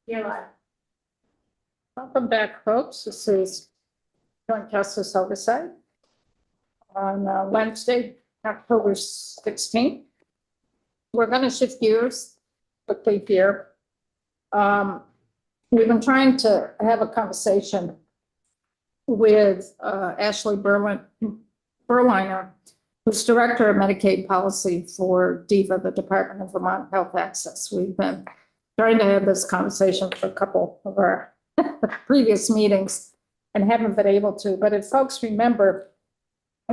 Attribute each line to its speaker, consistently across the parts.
Speaker 1: Yeah. Welcome back, folks. This is Joint Justice Oversight on Wednesday, October 16th. We're going to shift gears quickly here. We've been trying to have a conversation with Ashley Berliner, who's Director of Medicaid Policy for DEVA, the Department of Vermont Health Access. We've been trying to have this conversation for a couple of our previous meetings and haven't been able to. But if folks remember,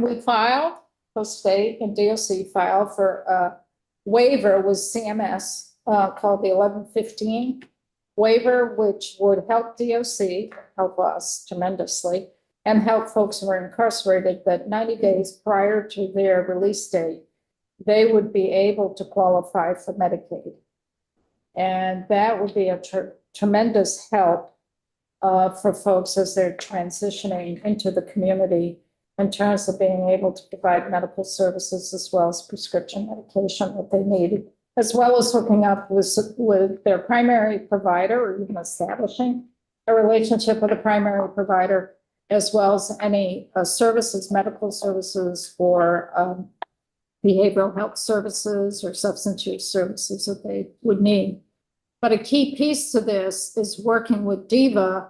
Speaker 1: we filed, both state and DOC filed for a waiver with CMS called the 1115 waiver, which would help DOC, help us tremendously, and help folks who are incarcerated that 90 days prior to their release date, they would be able to qualify for Medicaid. And that would be a tremendous help for folks as they're transitioning into the community in terms of being able to provide medical services as well as prescription medication that they need, as well as hooking up with their primary provider or even establishing a relationship with a primary provider, as well as any services, medical services, or behavioral health services or substance use services that they would need. But a key piece to this is working with DEVA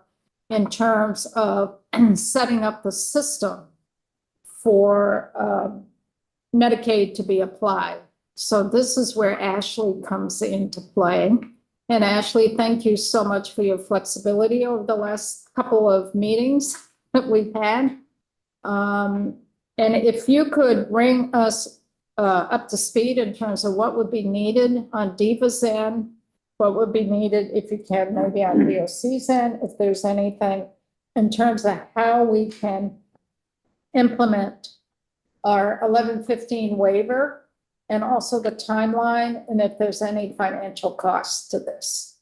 Speaker 1: in terms of setting up the system for Medicaid to be applied. So this is where Ashley comes into play. And Ashley, thank you so much for your flexibility over the last couple of meetings that we've had. And if you could bring us up to speed in terms of what would be needed on DEVA's end, what would be needed, if you can, maybe on DOC's end, if there's anything in terms of how we can implement our 1115 waiver, and also the timeline, and if there's any financial costs to this.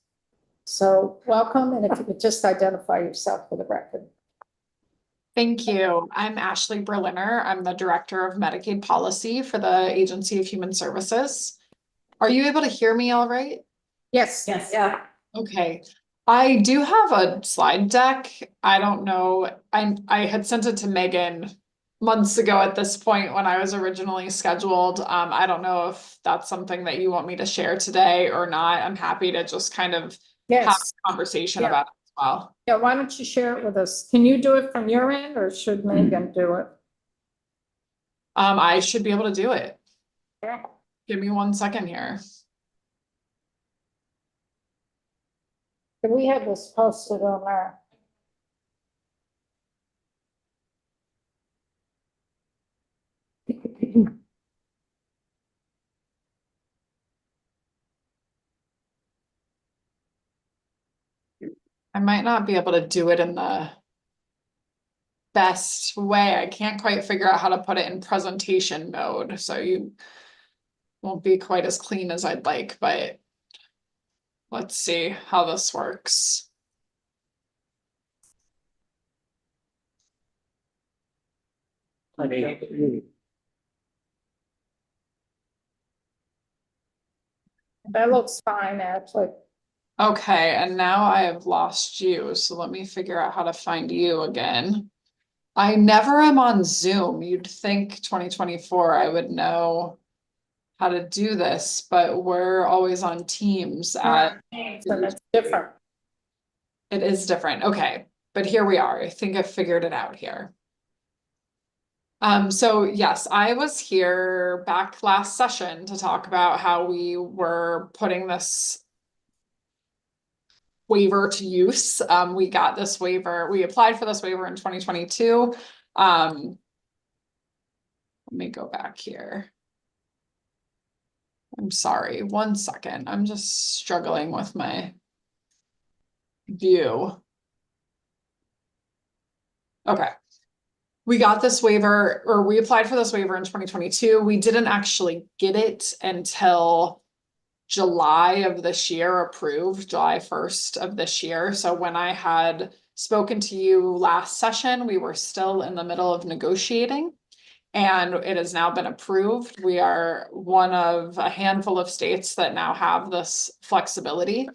Speaker 1: So welcome, and if you could just identify yourself for the record.
Speaker 2: Thank you. I'm Ashley Berliner. I'm the Director of Medicaid Policy for the Agency of Human Services. Are you able to hear me all right?
Speaker 1: Yes. Yes. Yeah.
Speaker 2: Okay. I do have a slide deck. I don't know. I had sent it to Megan months ago at this point when I was originally scheduled. I don't know if that's something that you want me to share today or not. I'm happy to just kind of have a conversation about it as well.
Speaker 1: Yeah, why don't you share it with us? Can you do it from your end, or should Megan do it?
Speaker 2: I should be able to do it.
Speaker 1: Yeah.
Speaker 2: Give me 1 second here.
Speaker 1: We have this posted on our.
Speaker 2: I might not be able to do it in the best way. I can't quite figure out how to put it in presentation mode, so you won't be quite as clean as I'd like, but let's see how this works.
Speaker 1: That looks fine, actually.
Speaker 2: Okay, and now I have lost you, so let me figure out how to find you again. I never am on Zoom. You'd think 2024 I would know how to do this, but we're always on Teams.
Speaker 1: So that's different.
Speaker 2: It is different. Okay, but here we are. I think I figured it out here. So yes, I was here back last session to talk about how we were putting this waiver to use. We got this waiver, we applied for this waiver in 2022. Let me go back here. I'm sorry, 1 second. I'm just struggling with my view. Okay. We got this waiver, or we applied for this waiver in 2022. We didn't actually get it until July of this year, approved July 1st of this year. So when I had spoken to you last session, we were still in the middle of negotiating, and it has now been approved. We are one of a handful of states that now have this flexibility.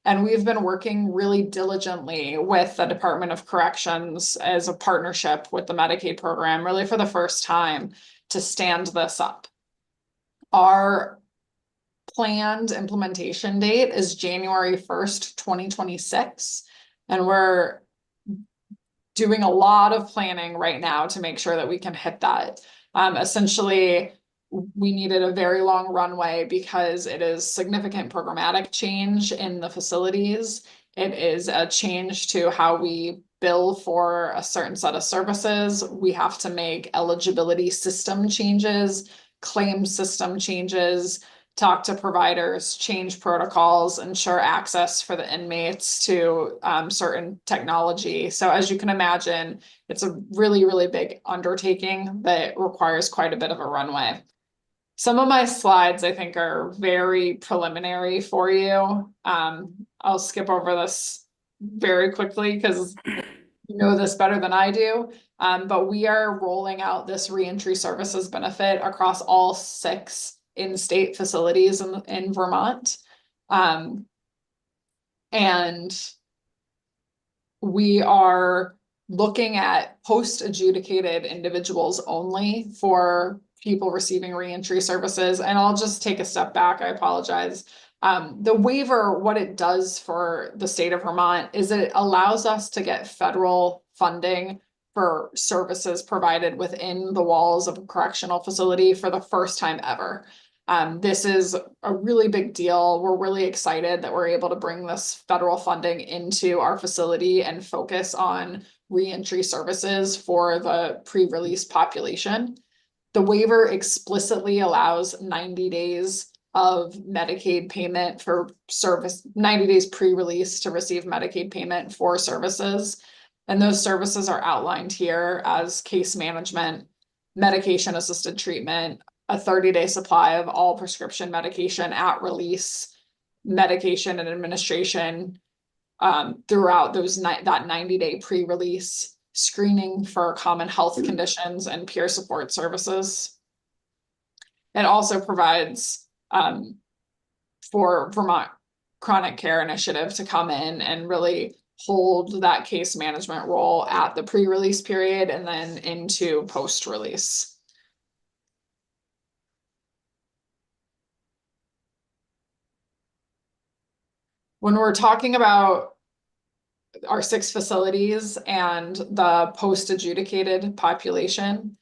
Speaker 2: And we've been working really diligently with the Department of Corrections as a partnership with the Medicaid program, really for the first time, to stand this up. Our planned implementation date is January 1st, 2026. And we're doing a lot of planning right now to make sure that we can hit that. Essentially, we needed a very long runway because it is significant programmatic change in the facilities. It is a change to how we bill for a certain set of services. We have to make eligibility system changes, claim system changes, talk to providers, change protocols, ensure access for the inmates to certain technology. So as you can imagine, it's a really, really big undertaking that requires quite a bit of a runway. Some of my slides, I think, are very preliminary for you. I'll skip over this very quickly because you know this better than I do. But we are rolling out this reentry services benefit across all 6 in-state facilities in Vermont. And we are looking at post-adjudicated individuals only for people receiving reentry services. And I'll just take a step back. I apologize. The waiver, what it does for the state of Vermont is it allows us to get federal funding for services provided within the walls of a correctional facility for the first time ever. This is a really big deal. We're really excited that we're able to bring this federal funding into our facility and focus on reentry services for the pre-release population. The waiver explicitly allows 90 days of Medicaid payment for service, 90 days pre-release to receive Medicaid payment for services. And those services are outlined here as case management, medication assisted treatment, a 30-day supply of all prescription medication at release, medication and administration throughout that 90-day pre-release, screening for common health conditions, and peer support services. It also provides for Vermont Chronic Care Initiative to come in and really hold that case management role at the pre-release period and then into post-release. When we're talking about our 6 facilities and the post-adjudicated population,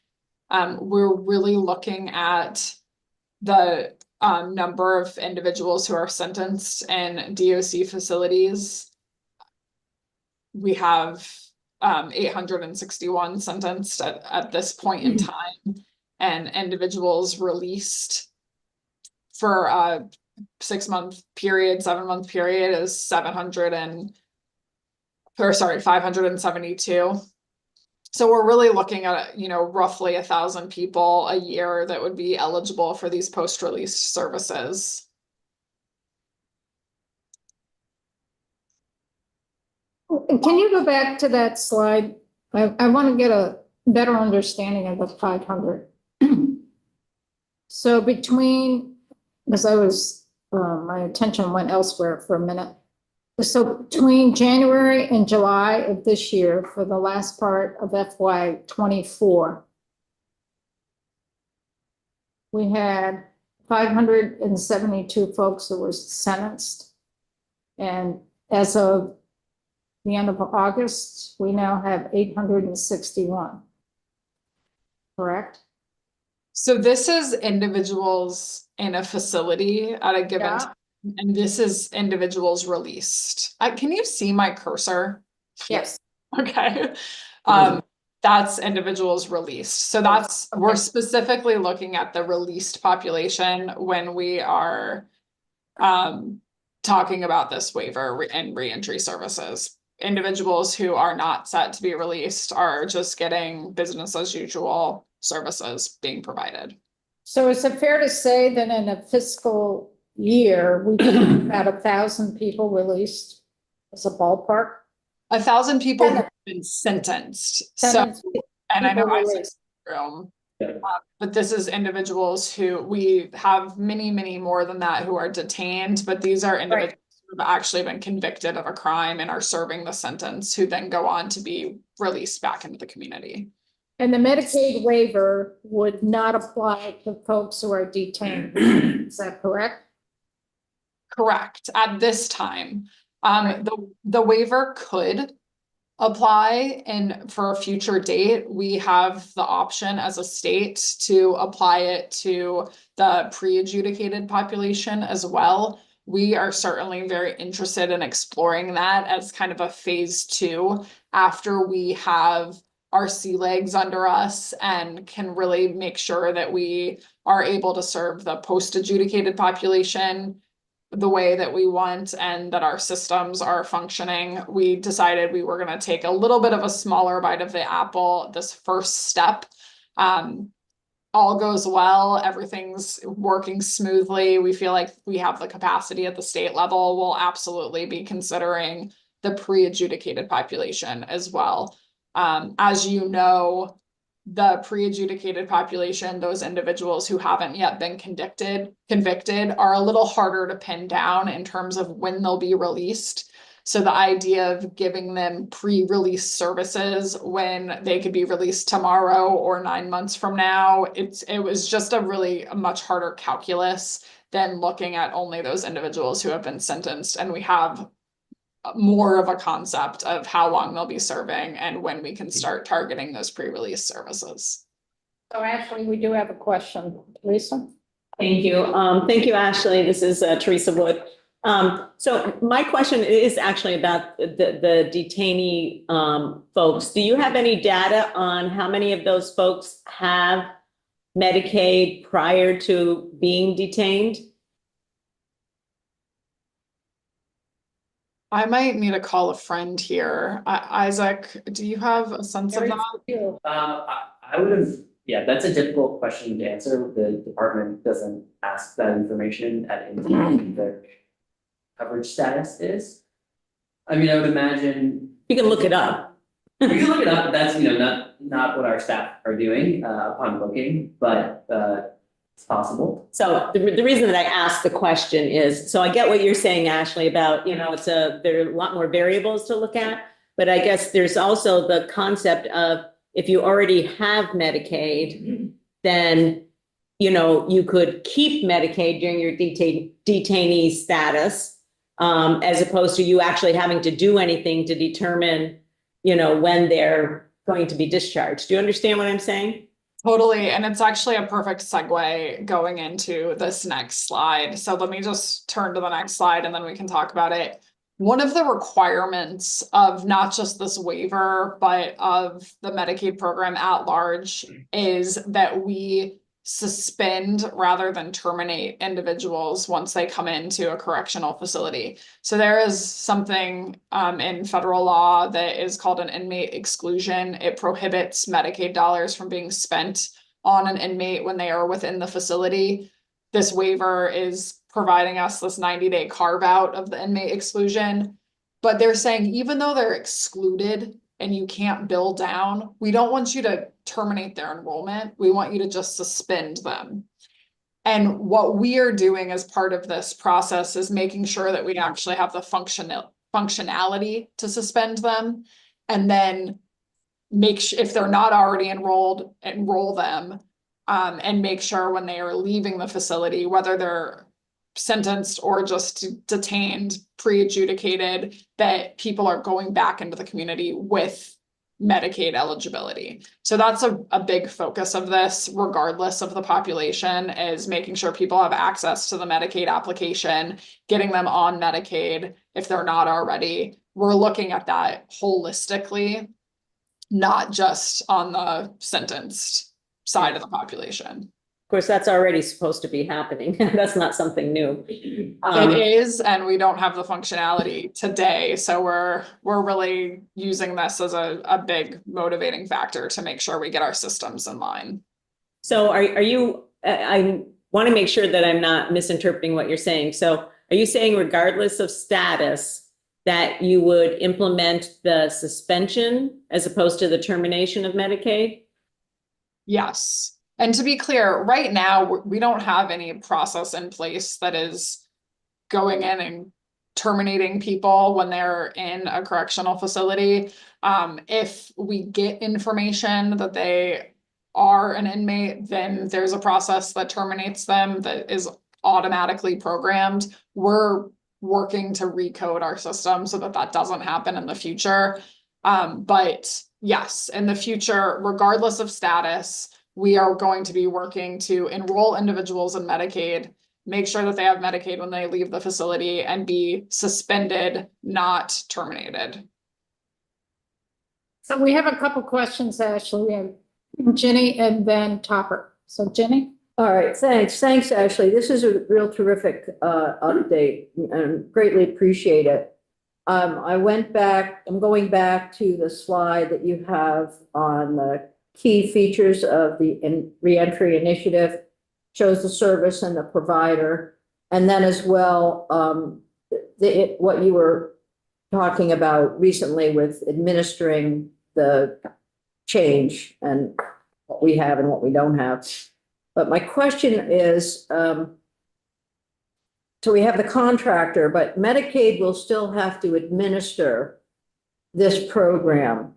Speaker 2: we're really looking at the number of individuals who are sentenced in DOC facilities. We have 861 sentenced at this point in time, and individuals released for a 6-month period, 7-month period is 572. So we're really looking at, roughly 1,000 people a year that would be eligible for these post-release services.
Speaker 1: Can you go back to that slide? I want to get a better understanding of the 500. So because my attention went elsewhere for a minute. So between January and July of this year, for the last part of FY24, we had 572 folks who were sentenced. And as of the end of August, we now have 861. Correct?
Speaker 2: So this is individuals in a facility at a given time, and this is individuals released. Can you see my cursor?
Speaker 1: Yes.
Speaker 2: Okay. That's individuals released. So we're specifically looking at the released population when we are talking about this waiver and reentry services. Individuals who are not set to be released are just getting business as usual services being provided.
Speaker 1: So is it fair to say that in a fiscal year, we get about 1,000 people released as a ballpark?
Speaker 2: 1,000 people have been sentenced. So, and I know I said room, but this is individuals who we have many, many more than that who are detained, but these are individuals have actually been convicted of a crime and are serving the sentence, who then go on to be released back into the community.
Speaker 1: And the Medicaid waiver would not apply to folks who are detained. Is that correct?
Speaker 2: Correct, at this time. The waiver could apply, and for a future date, we have the option as a state to apply it to the pre-adjudicated population as well. We are certainly very interested in exploring that as kind of a phase 2 after we have our sea legs under us and can really make sure that we are able to serve the post-adjudicated population the way that we want and that our systems are functioning. We decided we were going to take a little bit of a smaller bite of the apple this first step. All goes well, everything's working smoothly. We feel like we have the capacity at the state level. We'll absolutely be considering the pre-adjudicated population as well. As you know, the pre-adjudicated population, those individuals who haven't yet been convicted are a little harder to pin down in terms of when they'll be released. So the idea of giving them pre-release services when they could be released tomorrow or 9 months from now, it was just a much harder calculus than looking at only those individuals who have been sentenced. And we have more of a concept of how long they'll be serving and when we can start targeting those pre-release services.
Speaker 1: So Ashley, we do have a question. Lisa?
Speaker 3: Thank you. Thank you, Ashley. This is Teresa Wood. So my question is actually about the detainee folks. Do you have any data on how many of those folks have Medicaid prior to being detained?
Speaker 2: I might need to call a friend here. Isaac, do you have a sense of that?
Speaker 4: I would have, yeah, that's a difficult question to answer. The department doesn't ask that information at any their coverage status is. I mean, I would imagine.
Speaker 3: You can look it up.
Speaker 4: You can look it up, that's, not what our staff are doing upon looking, but it's possible.
Speaker 3: So the reason that I asked the question is, so I get what you're saying, Ashley, about, there are a lot more variables to look at, but I guess there's also the concept of if you already have Medicaid, then, you could keep Medicaid during your detainee status, as opposed to you actually having to do anything to determine, when they're going to be discharged. Do you understand what I'm saying?
Speaker 2: Totally, and it's actually a perfect segue going into this next slide. So let me just turn to the next slide and then we can talk about it. One of the requirements of not just this waiver, but of the Medicaid program at large is that we suspend rather than terminate individuals once they come into a correctional facility. So there is something in federal law that is called an inmate exclusion. It prohibits Medicaid dollars from being spent on an inmate when they are within the facility. This waiver is providing us this 90-day carve out of the inmate exclusion, but they're saying even though they're excluded and you can't bill down, we don't want you to terminate their enrollment. We want you to just suspend them. And what we are doing as part of this process is making sure that we actually have the functionality to suspend them, and then if they're not already enrolled, enroll them, and make sure when they are leaving the facility, whether they're sentenced or just detained, pre-adjudicated, that people are going back into the community with Medicaid eligibility. So that's a big focus of this, regardless of the population, is making sure people have access to the Medicaid application, getting them on Medicaid if they're not already. We're looking at that holistically, not just on the sentenced side of the population.
Speaker 3: Of course, that's already supposed to be happening. That's not something new.
Speaker 2: It is, and we don't have the functionality today. So we're really using this as a big motivating factor to make sure we get our systems in line.
Speaker 3: So are you, I want to make sure that I'm not misinterpreting what you're saying. So are you saying regardless of status that you would implement the suspension as opposed to the termination of Medicaid?
Speaker 2: Yes. And to be clear, right now, we don't have any process in place that is going in and terminating people when they're in a correctional facility. If we get information that they are an inmate, then there's a process that terminates them that is automatically programmed. We're working to recode our system so that that doesn't happen in the future. But yes, in the future, regardless of status, we are going to be working to enroll individuals in Medicaid, make sure that they have Medicaid when they leave the facility, and be suspended, not terminated.
Speaker 1: So we have a couple questions, Ashley. We have Jenny and then Topper. So Jenny?
Speaker 5: All right, thanks. Thanks, Ashley. This is a real terrific update and greatly appreciate it. I'm going back to the slide that you have on the key features of the reentry initiative, shows the service and the provider. And then as well, what you were talking about recently with administering the change and what we have and what we don't have. But my question is, so we have the contractor, but Medicaid will still have to administer this program.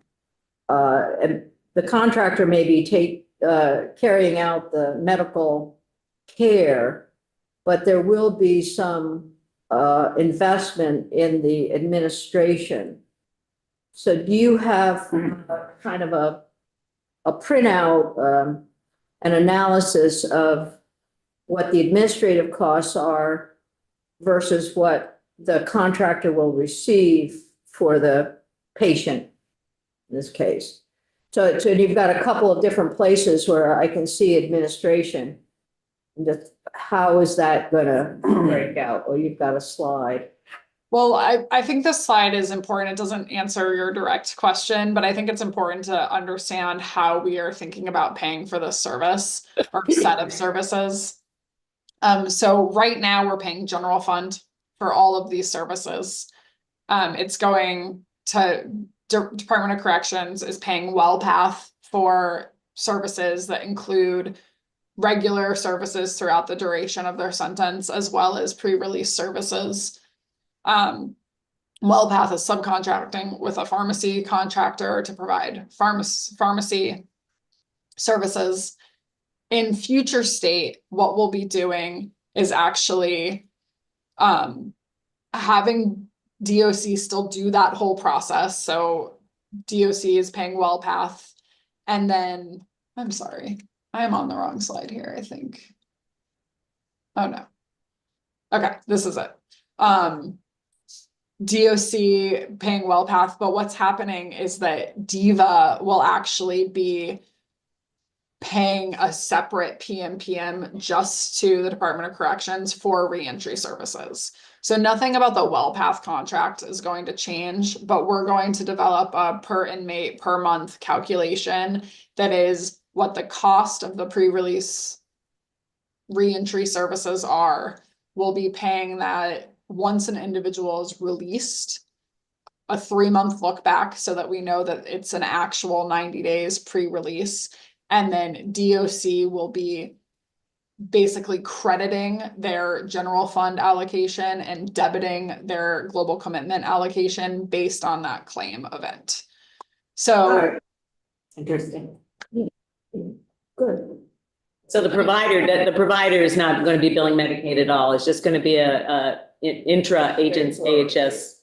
Speaker 5: And the contractor may be carrying out the medical care, but there will be some investment in the administration. So do you have kind of a printout, an analysis of what the administrative costs are versus what the contractor will receive for the patient in this case? So you've got a couple of different places where I can see administration. Just how is that gonna break out? Or you've got a slide.
Speaker 2: Well, I think this slide is important. It doesn't answer your direct question, but I think it's important to understand how we are thinking about paying for this service or set of services. So right now we're paying general fund for all of these services. It's going to Department of Corrections is paying WellPath for services that include regular services throughout the duration of their sentence, as well as pre-release services. WellPath is subcontracting with a pharmacy contractor to provide pharmacy services. In future state, what we'll be doing is actually having DOC still do that whole process. So DOC is paying WellPath, and then I'm sorry, I am on the wrong slide here, I think. Oh no. Okay, this is it. DOC paying WellPath, but what's happening is that DIVA will actually be paying a separate PMPM just to the Department of Corrections for reentry services. So nothing about the WellPath contract is going to change, but we're going to develop a per inmate per month calculation that is what the cost of the pre-release reentry services are. We'll be paying that once an individual is released, a 3-month look back so that we know that it's an actual 90 days pre-release. And then DOC will be basically crediting their general fund allocation and debiting their global commitment allocation based on that claim event. So
Speaker 3: Interesting.
Speaker 5: Good.
Speaker 3: So the provider is not going to be billing Medicaid at all. It's just going to be a intra-agents AHS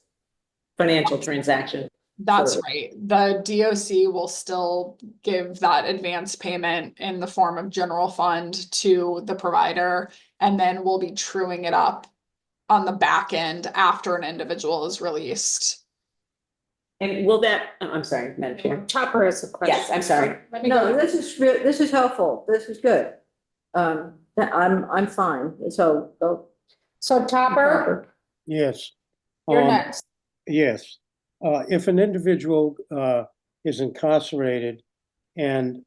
Speaker 3: financial transaction.
Speaker 2: that's right. The DOC will still give that advance payment in the form of general fund to the provider, and then we'll be truing it up on the back end after an individual is released.
Speaker 3: And will that, I'm sorry, Madam Chair.
Speaker 1: Topper has a question.
Speaker 3: Yes, I'm sorry.
Speaker 1: Let me
Speaker 5: No,
Speaker 1: go.
Speaker 5: this is helpful. This is good. I'm fine. So go.
Speaker 1: So Topper,
Speaker 6: Yes.
Speaker 1: you're next.
Speaker 6: Yes. If an individual is incarcerated and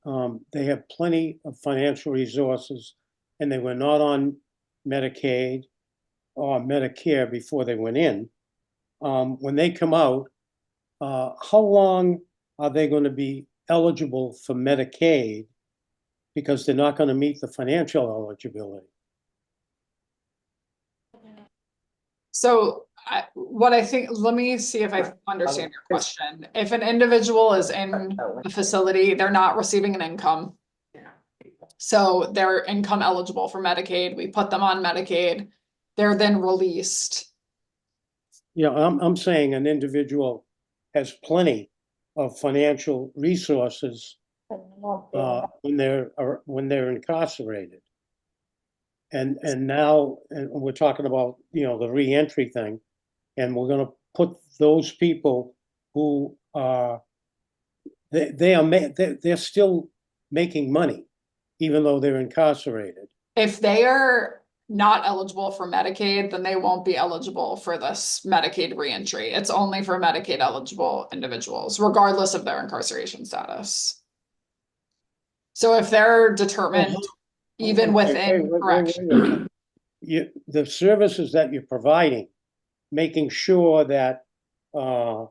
Speaker 6: they have plenty of financial resources and they were not on Medicaid or Medicare before they went in, when they come out, how long are they going to be eligible for Medicaid because they're not going to meet the financial eligibility?
Speaker 2: So what I think, let me see if I understand your question. If an individual is in the facility, they're not receiving an income. So they're income eligible for Medicaid. We put them on Medicaid. They're then released.
Speaker 6: Yeah, I'm saying an individual has plenty of financial resources when they're incarcerated. And now, and we're talking about, the reentry thing, and we're gonna put those people who are, they're still making money, even though they're incarcerated.
Speaker 2: If they are not eligible for Medicaid, then they won't be eligible for this Medicaid reentry. It's only for Medicaid eligible individuals, regardless of their incarceration status. So if they're determined, even within correction.
Speaker 6: The services that you're providing, making sure that the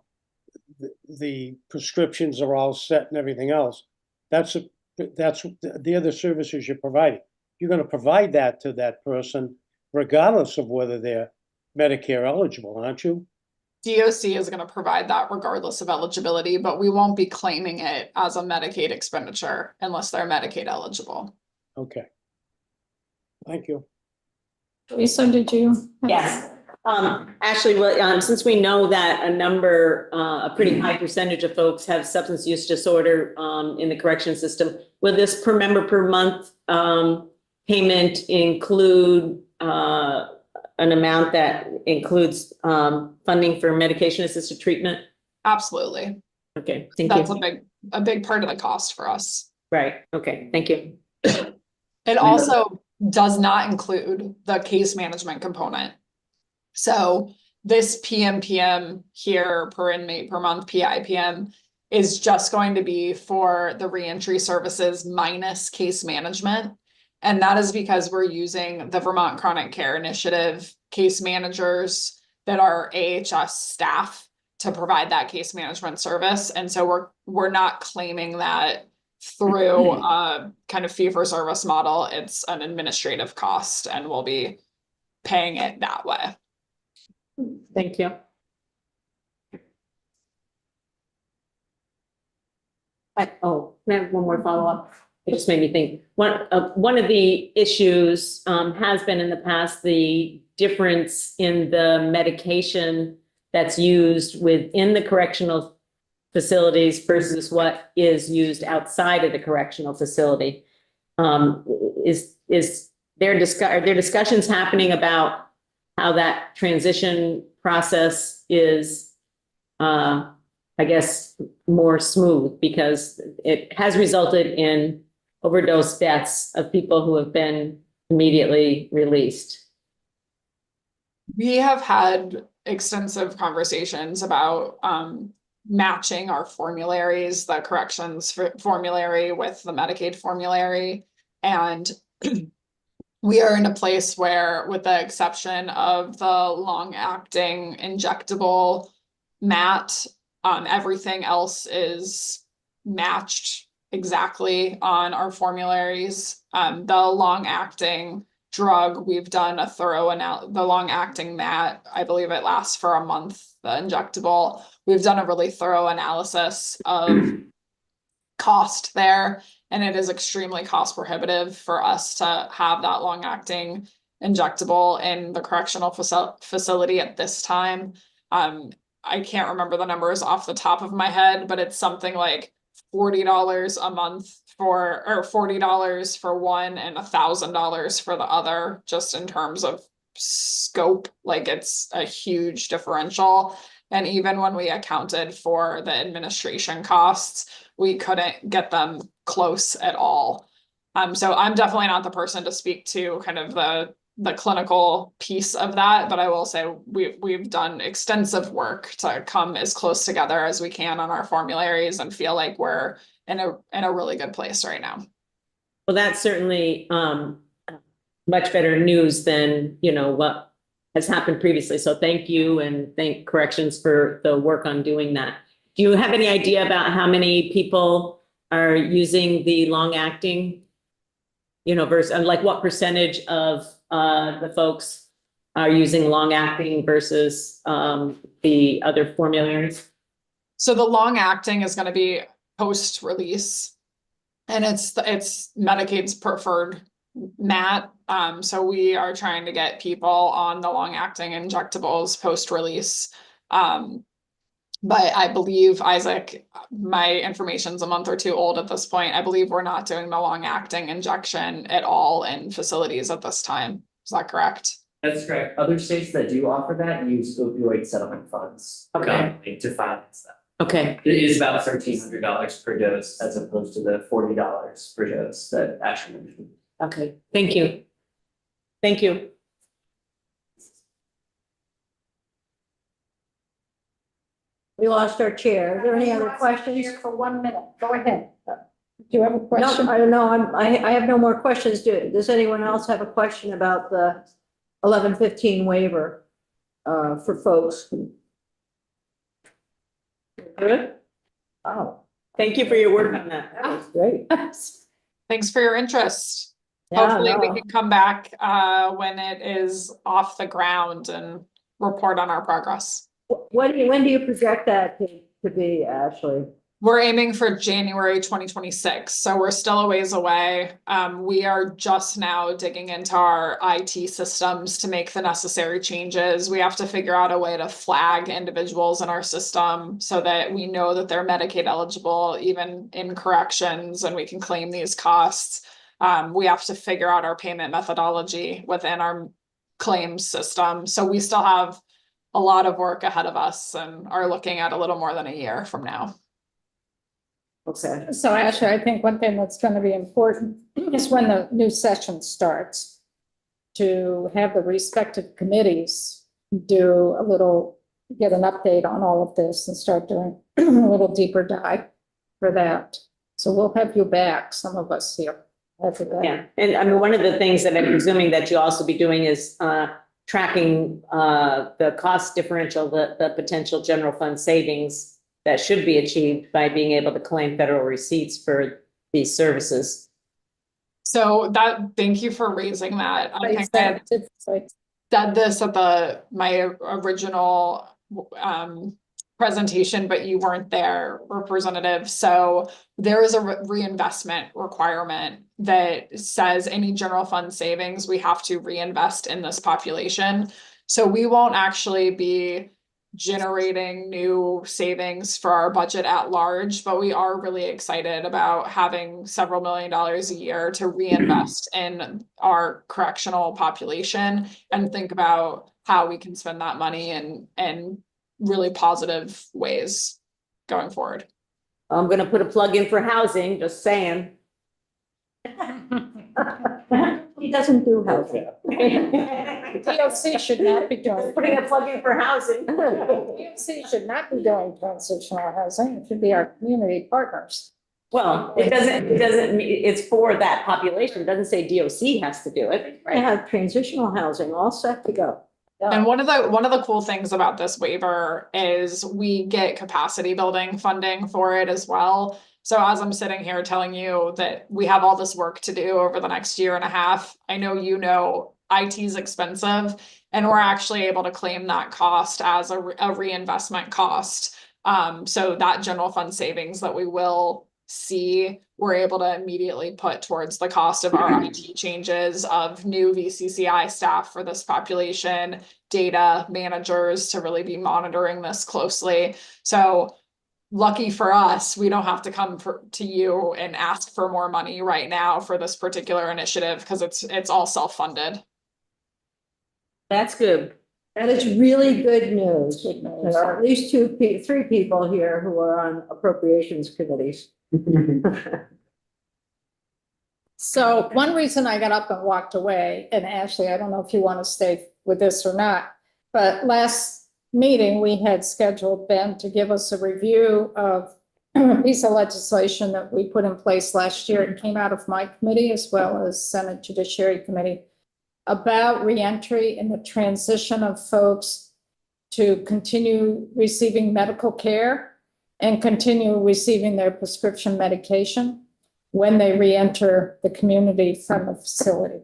Speaker 6: prescriptions are all set and everything else, they're the services you're providing. You're gonna provide that to that person regardless of whether they're Medicare eligible, aren't you?
Speaker 2: DOC is gonna provide that regardless of eligibility, but we won't be claiming it as a Medicaid expenditure unless they're Medicaid eligible.
Speaker 6: Okay. Thank you.
Speaker 1: Lisa, did you?
Speaker 3: Yes. Ashley, well, since we know that a pretty high percentage of folks have substance use disorder, in the correction system, will this per member per month, payment include, an amount that includes, funding for medication assisted treatment?
Speaker 2: Absolutely.
Speaker 3: Okay, thank
Speaker 2: That's
Speaker 3: you.
Speaker 2: a big part of the cost for us.
Speaker 3: Right, okay, thank you.
Speaker 2: It also does not include the case management component. So this PMPM here per inmate per month, PIPM, is just going to be for the reentry services minus case management. And that is because we're using the Vermont Chronic Care Initiative case managers that are AHS staff to provide that case management service. And so we're not claiming that through a kind of fee for service model. It's an administrative cost and we'll be paying it that way.
Speaker 3: Thank you. Can I have one more follow-up? It just made me think. One of the issues has been in the past the difference in the medication that's used within the correctional facilities versus what is used outside of the correctional facility. Are there discussions happening about how that transition process is, I guess, more smooth, because it has resulted in overdose deaths of people who have been immediately released?
Speaker 2: We have had extensive conversations about matching our formularies, the corrections formulary with the Medicaid formulary. And we are in a place where, with the exception of the long-acting injectable MAT, everything else is matched exactly on our formularies. The long-acting drug, we've done a thorough the long-acting MAT, I believe it lasts for a month, the injectable. We've done a really thorough analysis of cost there, and it is extremely cost prohibitive for us to have that long-acting injectable in the correctional facility at this time. I can't remember the numbers off the top of my head, but it's something like $40 a month or $40 for one and $1,000 for the other, just in terms of scope. Like, it's a huge differential. And even when we accounted for the administration costs, we couldn't get them close at all. So I'm definitely not the person to speak to kind of the clinical piece of that, but I will say we've done extensive work to come as close together as we can on our formularies and feel like we're in a really good place right now.
Speaker 3: Well, that's certainly much better news than, what has happened previously. So thank you, and thank corrections for the work on doing that. Do you have any idea about how many people are using the long acting, versus, and like what percentage of the folks are using long-acting versus the other formularies?
Speaker 2: So the long acting is gonna be post-release. And it's Medicaid's preferred mat. So we are trying to get people on the long acting injectables post-release. But I believe, Isaac, my information's a month or two old at this point. I believe we're not doing the long acting injection at all in facilities at this time. Is that correct?
Speaker 4: That's correct. Other states that do offer that use opioid settlement funds.
Speaker 3: Okay.
Speaker 4: predominantly to finance that.
Speaker 3: Okay,
Speaker 4: It is about $1,300 per dose as opposed to the $40 per dose that Ashley mentioned.
Speaker 3: okay, thank you. Thank you.
Speaker 5: We lost our chair. Are there any other questions?
Speaker 1: Here for 1 minute. Go ahead. Do you have a
Speaker 5: No,
Speaker 1: question?
Speaker 5: I don't know. I have no more questions. Does anyone else have a question about the 1115 waiver for folks?
Speaker 3: Good.
Speaker 5: Oh,
Speaker 3: Thank you for your work on that.
Speaker 5: that was great.
Speaker 2: Thanks for your interest.
Speaker 5: Yeah,
Speaker 2: Hopefully we
Speaker 5: no.
Speaker 2: can come back when it is off the ground and report on our progress.
Speaker 5: When do you project that to be, Ashley?
Speaker 2: We're aiming for January 2026, so we're still a ways away. We are just now digging into our IT systems to make the necessary changes. We have to figure out a way to flag individuals in our system so that we know that they're Medicaid eligible, even in corrections, and we can claim these costs. We have to figure out our payment methodology within our claims system. So we still have a lot of work ahead of us and are looking at a little more than a year from now.
Speaker 5: Okay.
Speaker 1: So Ashley, I think one thing that's going to be important is when the new session starts, to have the respective committees do get an update on all of this and start doing a little deeper dive for that. So we'll have you back, some of us here. After that.
Speaker 3: Yeah, and I mean, one of the things that I'm presuming that you'll also be doing is tracking the cost differential, the potential general fund savings that should be achieved by being able to claim federal receipts for these services.
Speaker 2: So thank you for raising that. I think I
Speaker 1: Like,
Speaker 2: said this at my original presentation, but you weren't there, Representative. So there is a reinvestment requirement that says any general fund savings, we have to reinvest in this population. So we won't actually be generating new savings for our budget at large, but we are really excited about having several $1,000,000 a year to reinvest in our correctional population and think about how we can spend that money in really positive ways going forward.
Speaker 3: I'm gonna put a plug in for housing, just saying.
Speaker 5: He doesn't do housing.
Speaker 1: DOC should not be doing.
Speaker 3: Putting a plug in for housing.
Speaker 1: DOC should not be doing transitional housing. It should be our community partners.
Speaker 3: Well, it doesn't, it's for that population. It doesn't say DOC has to do it.
Speaker 5: I have transitional housing all set to go.
Speaker 2: And one of the cool things about this waiver is we get capacity building funding for it as well. So as I'm sitting here telling you that we have all this work to do over the next year and a half, I know IT is expensive, and we're actually able to claim that cost as a reinvestment cost. So that general fund savings that we will see, we're able to immediately put towards the cost of our IT changes, of new VCCI staff for this population, data managers to really be monitoring this closely. So lucky for us, we don't have to come to you and ask for more money right now for this particular initiative, because it's all self-funded.
Speaker 3: That's good.
Speaker 5: And it's really good news. There are at least three people here who are on appropriations committees.
Speaker 1: So one reason I got up and walked away, and Ashley, I don't know if you want to stay with this or not, but last meeting, we had scheduled Ben to give us a review of a piece of legislation that we put in place last year. It came out of my committee as well as Senate Judiciary Committee about reentry and the transition of folks to continue receiving medical care and continue receiving their prescription medication when they reenter the community from the facility.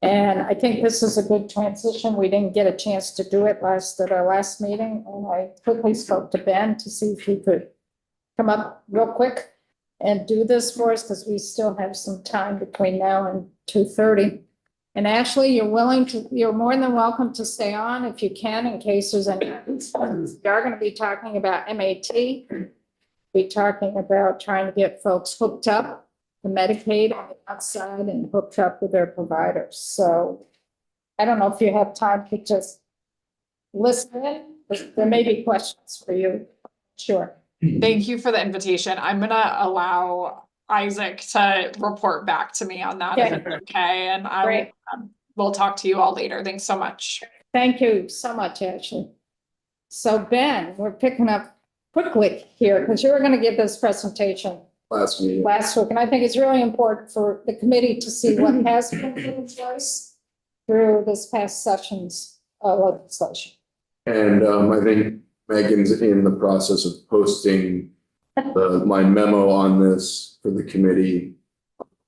Speaker 1: And I think this is a good transition. We didn't get a chance to do it at our last meeting. And I quickly spoke to Ben to see if he could come up real quick and do this for us, because we still have some time between now and 2:30. And Ashley, you're more than welcome to stay on if you can, in case there's any. We are going to be talking about MAT. Be talking about trying to get folks hooked up to Medicaid on the outside and hooked up with their providers. So I don't know if you have time to just listen in, but there may be questions for you. Sure.
Speaker 2: Thank you for the invitation. I'm gonna allow Isaac to report back to me on that, if it's okay, and I will,
Speaker 1: Great.
Speaker 2: we'll talk to you all later. Thanks so much.
Speaker 1: Thank you so much, Ashley. So Ben, we're picking up quickly here because you were going to give this presentation
Speaker 7: Last meeting.
Speaker 1: last week. And I think it's really important for the committee to see what has been put in place through this past session's legislation.
Speaker 7: And I think Megan's in the process of posting my memo on this for the committee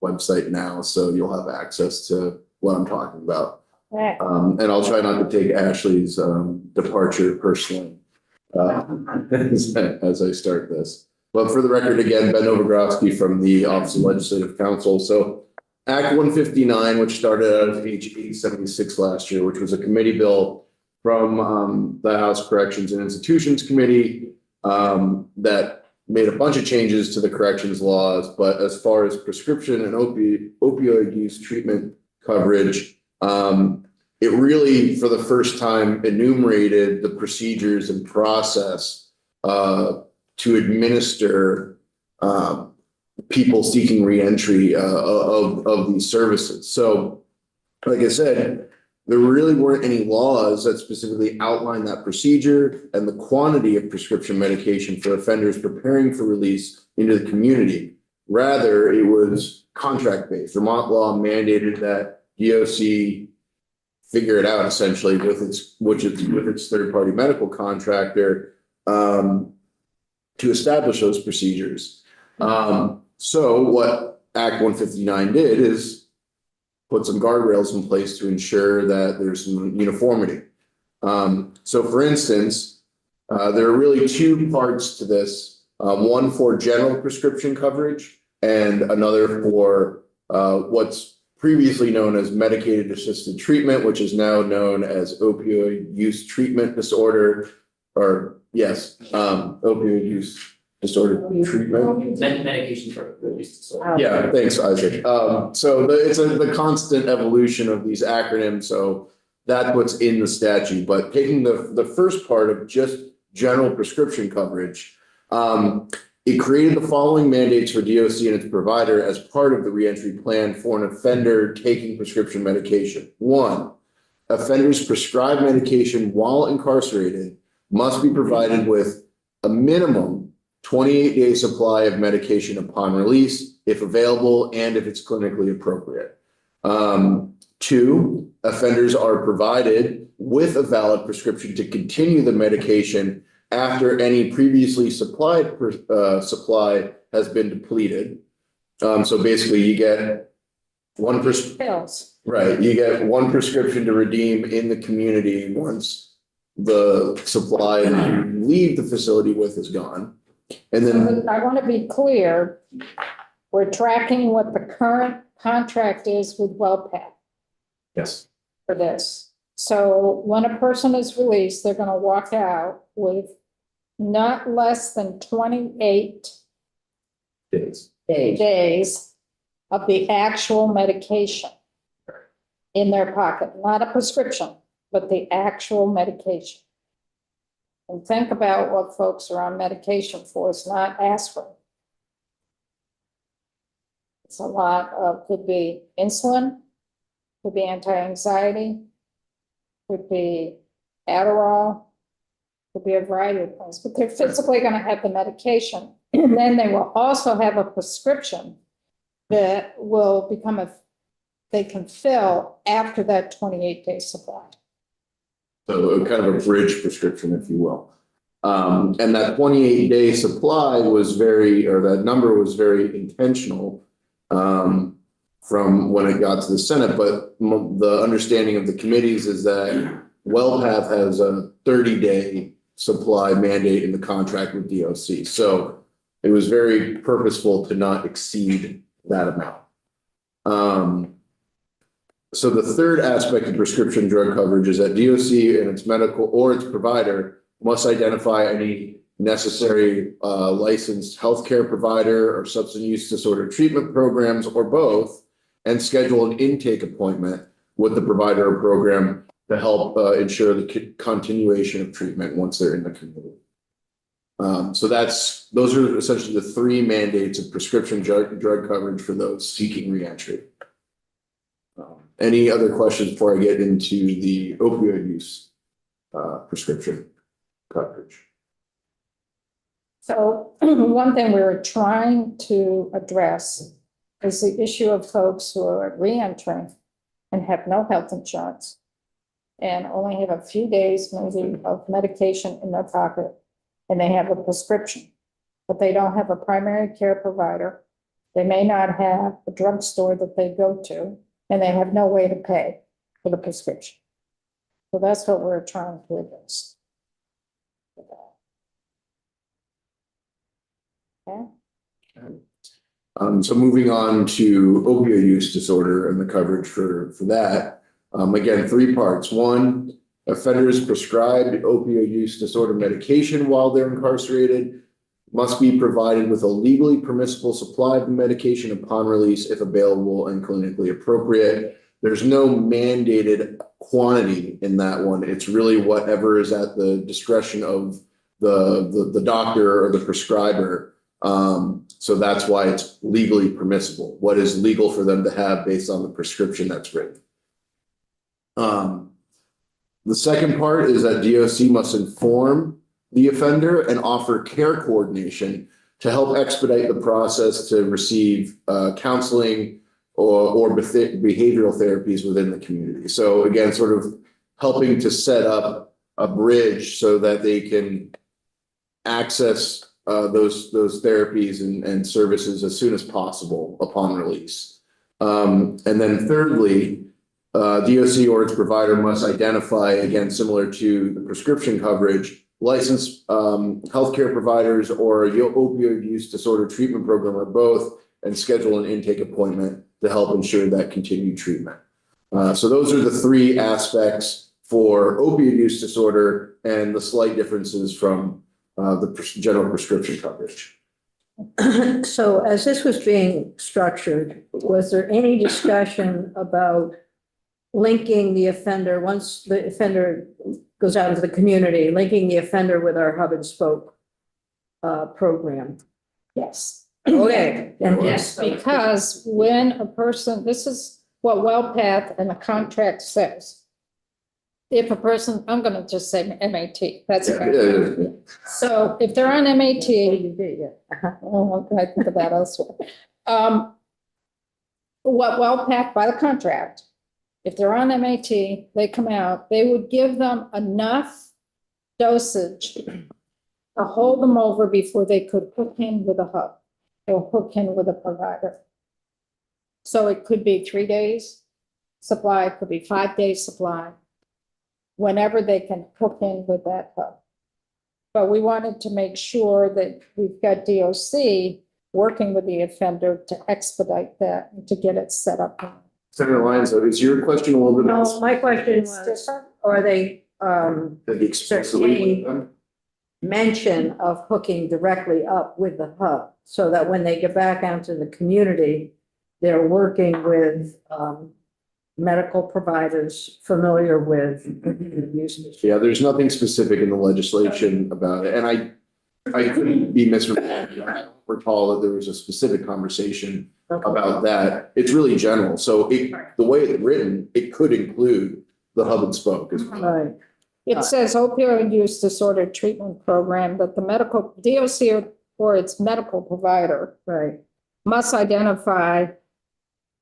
Speaker 7: website now, so you'll have access to what I'm talking about.
Speaker 1: Right.
Speaker 7: And I'll try not to take Ashley's departure personally as I start this. But for the record, again, Ben Novogrodsky from the Office of Legislative Counsel. So Act 159, which started out of H 876 last year, which was a committee bill from the House Corrections and Institutions Committee that made a bunch of changes to the corrections laws. But as far as prescription and opioid use treatment coverage, it really, for the first time, enumerated the procedures and process to administer people seeking reentry of these services. So, like I said, there really weren't any laws that specifically outline that procedure and the quantity of prescription medication for offenders preparing for release into the community. Rather, it was contract-based. Vermont law mandated that DOC figure it out essentially with its third-party medical contractor to establish those procedures. So what Act 159 did is put some guardrails in place to ensure that there's some uniformity. So for instance, there are really two parts to this, one for general prescription coverage and another for what's previously known as medicated assisted treatment, which is now known as opioid use treatment disorder, or yes, opioid use disorder treatment.
Speaker 4: Medication for use disorder.
Speaker 7: Yeah, thanks, Isaac. So it's the constant evolution of these acronyms. So that's what's in the statute. But taking the first part of just general prescription coverage, it created the following mandates for DOC and its provider as part of the reentry plan for an offender taking prescription medication. One, offenders prescribed medication while incarcerated must be provided with a minimum 28-day supply of medication upon release, if available, and if it's clinically appropriate. Two, offenders are provided with a valid prescription to continue the medication after any previously supplied supply has been depleted. So basically you get one
Speaker 1: Pills.
Speaker 7: right, you get one prescription to redeem in the community once the supply that you leave the facility with is gone. And then
Speaker 1: I want to be clear, we're tracking what the current contract is with WellPat
Speaker 7: yes,
Speaker 1: for this. So when a person is released, they're going to walk out with not less than 28
Speaker 7: days.
Speaker 1: days of the actual medication in their pocket, not a prescription, but the actual medication. And think about what folks are on medication for. It's not aspirin. It's a lot of, could be insulin, could be anti-anxiety, could be Adderall, could be a variety of things, but they're physically going to have the medication. And then they will also have a prescription that will become they can fill after that 28-day supply.
Speaker 7: So kind of a bridge prescription, if you will. And that 28-day supply was that number was very intentional from when it got to the Senate, but the understanding of the committees is that WellPath has a 30-day supply mandate in the contract with DOC. So it was very purposeful to not exceed that amount. So the third aspect of prescription drug coverage is that DOC and its medical or its provider must identify any necessary licensed healthcare provider or substance use disorder treatment programs or both, and schedule an intake appointment with the provider or program to help ensure the continuation of treatment once they're in the community. So those are essentially the three mandates of prescription drug coverage for those seeking reentry. Any other questions before I get into the opioid use prescription coverage?
Speaker 1: So one thing we were trying to address is the issue of folks who are reentering and have no health insurance and only have a few days maybe of medication in their pocket, and they have a prescription, but they don't have a primary care provider. They may not have a drugstore that they go to, and they have no way to pay for the prescription. So that's what we're trying to address. Okay.
Speaker 7: So moving on to opioid use disorder and the coverage for that. Again, three parts. One, offenders prescribed opioid use disorder medication while they're incarcerated must be provided with a legally permissible supply of the medication upon release if available and clinically appropriate. There's no mandated quantity in that one. It's really whatever is at the discretion of the doctor or the prescriber. So that's why it's legally permissible. What is legal for them to have based on the prescription that's written. The second part is that DOC must inform the offender and offer care coordination to help expedite the process to receive counseling or behavioral therapies within the community. So again, sort of helping to set up a bridge so that they can access those therapies and services as soon as possible upon release. And then thirdly, DOC or its provider must identify, again, similar to the prescription coverage, licensed healthcare providers or opioid use disorder treatment program or both, and schedule an intake appointment to help ensure that continued treatment. So those are the three aspects for opioid use disorder and the slight differences from the general prescription coverage.
Speaker 5: So as this was being structured, was there any discussion about linking the offender, once the offender goes out into the community, linking the offender with our hub and spoke program?
Speaker 1: Yes.
Speaker 5: Okay. And
Speaker 1: Yes, because when a person, this is what WellPath and the contract says. If a person, I'm going to just say MAT, that's it. So if they're on MAT, oh, I think of that elsewhere. What WellPath by the contract, if they're on MAT, they come out, they would give them enough dosage to hold them over before they could hook in with a hub or hook in with a provider. So it could be 3 days supply, it could be 5 days supply, whenever they can hook in with that hub. But we wanted to make sure that we've got DOC working with the offender to expedite that and to get it set up.
Speaker 7: Senator Lyons, so is your question a little bit?
Speaker 5: No, my question
Speaker 1: It's
Speaker 5: was,
Speaker 1: different.
Speaker 5: are they,
Speaker 7: Did he explicitly link them?
Speaker 5: mention of hooking directly up with the hub so that when they get back out to the community, they're working with medical providers familiar with use.
Speaker 7: Yeah, there's nothing specific in the legislation about it, and I couldn't be misremembering. I don't recall that there was a specific conversation about that. It's really general, so the way it's written, it could include the hub and spoke as well.
Speaker 5: Right.
Speaker 1: It says opioid use disorder treatment program, but the medical DOC or its medical provider
Speaker 5: Right.
Speaker 1: must identify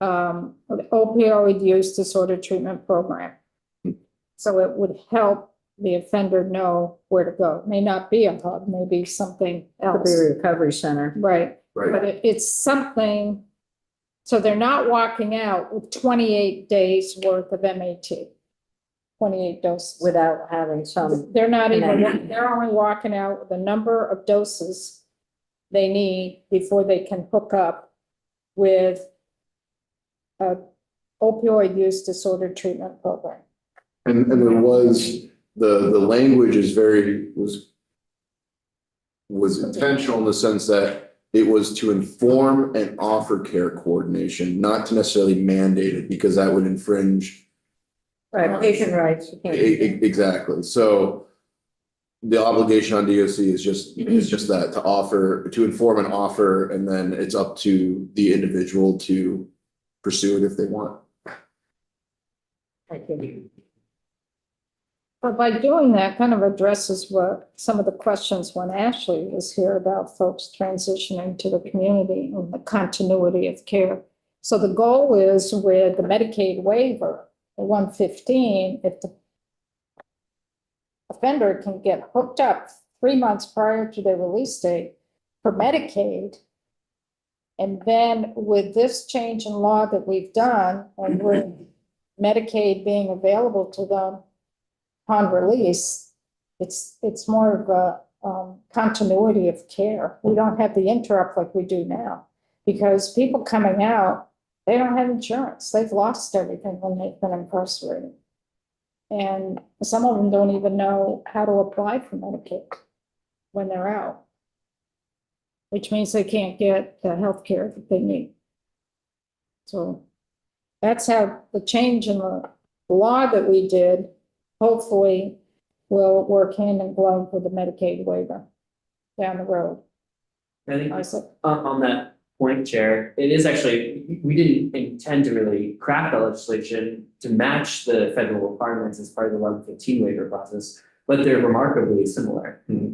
Speaker 1: the opioid use disorder treatment program. So it would help the offender know where to go. It may not be a hub, maybe something
Speaker 5: Could
Speaker 1: else.
Speaker 5: be a recovery center.
Speaker 1: Right,
Speaker 7: Right.
Speaker 1: but it's something So they're not walking out with 28 days worth of MAT, 28 doses.
Speaker 5: Without having some,
Speaker 1: They're not even,
Speaker 5: connection.
Speaker 1: they're only walking out with the number of doses they need before they can hook up with a opioid use disorder treatment program.
Speaker 7: And there was, the language is was intentional in the sense that it was to inform and offer care coordination, not to necessarily mandate it, because that would infringe.
Speaker 5: right, patient rights. You can't do that.
Speaker 7: Exactly, so the obligation on DOC is just that, to offer, to inform and offer, and then it's up to the individual to pursue it if they want.
Speaker 5: Thank you.
Speaker 1: But by doing that, kind of addresses what some of the questions when Ashley was here about folks transitioning to the community and the continuity of care. So the goal is with the Medicaid waiver, the 115, if the offender can get hooked up 3 months prior to their release date for Medicaid, and then with this change in law that we've done, and with Medicaid being available to them upon release, it's more of a continuity of care. We don't have the interrupt like we do now, because people coming out, they don't have insurance. They've lost everything when they've been incarcerated. And some of them don't even know how to apply for Medicaid when they're out, which means they can't get the health care that they need. So that's how the change in the law that we did hopefully will work hand in glove with the Medicaid waiver down the road.
Speaker 4: I think
Speaker 1: Isaac?
Speaker 4: on that point, Chair, it is actually, we didn't intend to really craft the legislation to match the federal requirements as part of the 1115 waiver process, but they're remarkably similar. In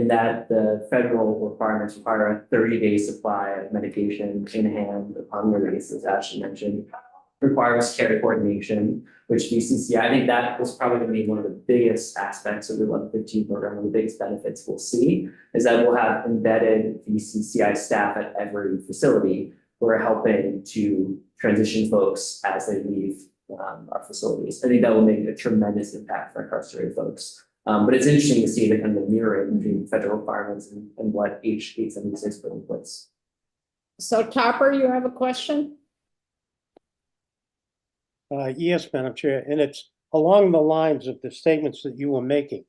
Speaker 4: that the federal requirements require a 30-day supply of medication in hand upon release, as Ashley mentioned, requires care coordination, which VCCI, I think that was probably going to be one of the biggest aspects of the 1115 program, one of the biggest benefits we'll see, is that we'll have embedded VCCI staff at every facility who are helping to transition folks as they leave our facilities. I think that will make a tremendous impact for incarcerated folks. But it's interesting to see the kind of mirroring between federal requirements and what H876 put in place.
Speaker 1: So Topper, you have a question?
Speaker 6: Yes, Madam Chair, and it's along the lines of the statements that you were making.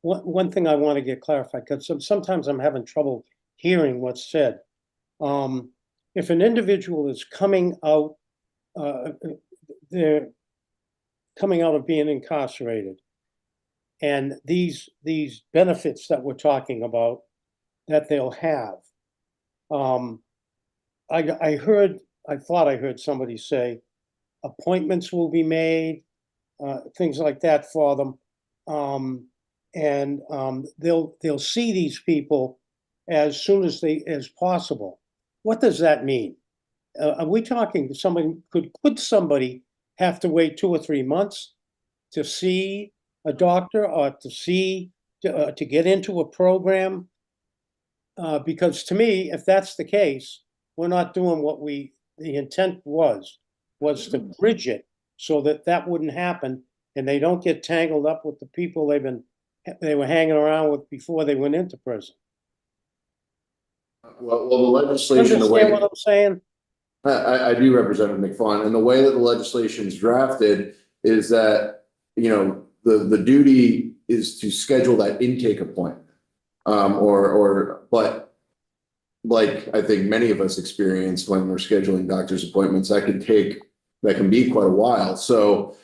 Speaker 6: One thing I want to get clarified, because sometimes I'm having trouble hearing what's said. If an individual is coming out, they're coming out of being incarcerated, and these benefits that we're talking about that they'll have, I thought I heard somebody say appointments will be made, things like that for them. They'll see these people as soon as possible. What does that mean? Are we talking somebody, could somebody have to wait 2 or 3 months to see a doctor or to get into a program? Because to me, if that's the case, we're not doing what the intent was to bridge it so that wouldn't happen, and they don't get tangled up with the people they were hanging around with before they went into prison.
Speaker 7: Well, the legislation, the way
Speaker 6: Understand what I'm saying?
Speaker 7: I do, Representative McFawn, and the way that the legislation is drafted is that, you know, the duty is to schedule that intake appointment. But like I think many of us experience when we're scheduling doctor's appointments, that can be quite a while. So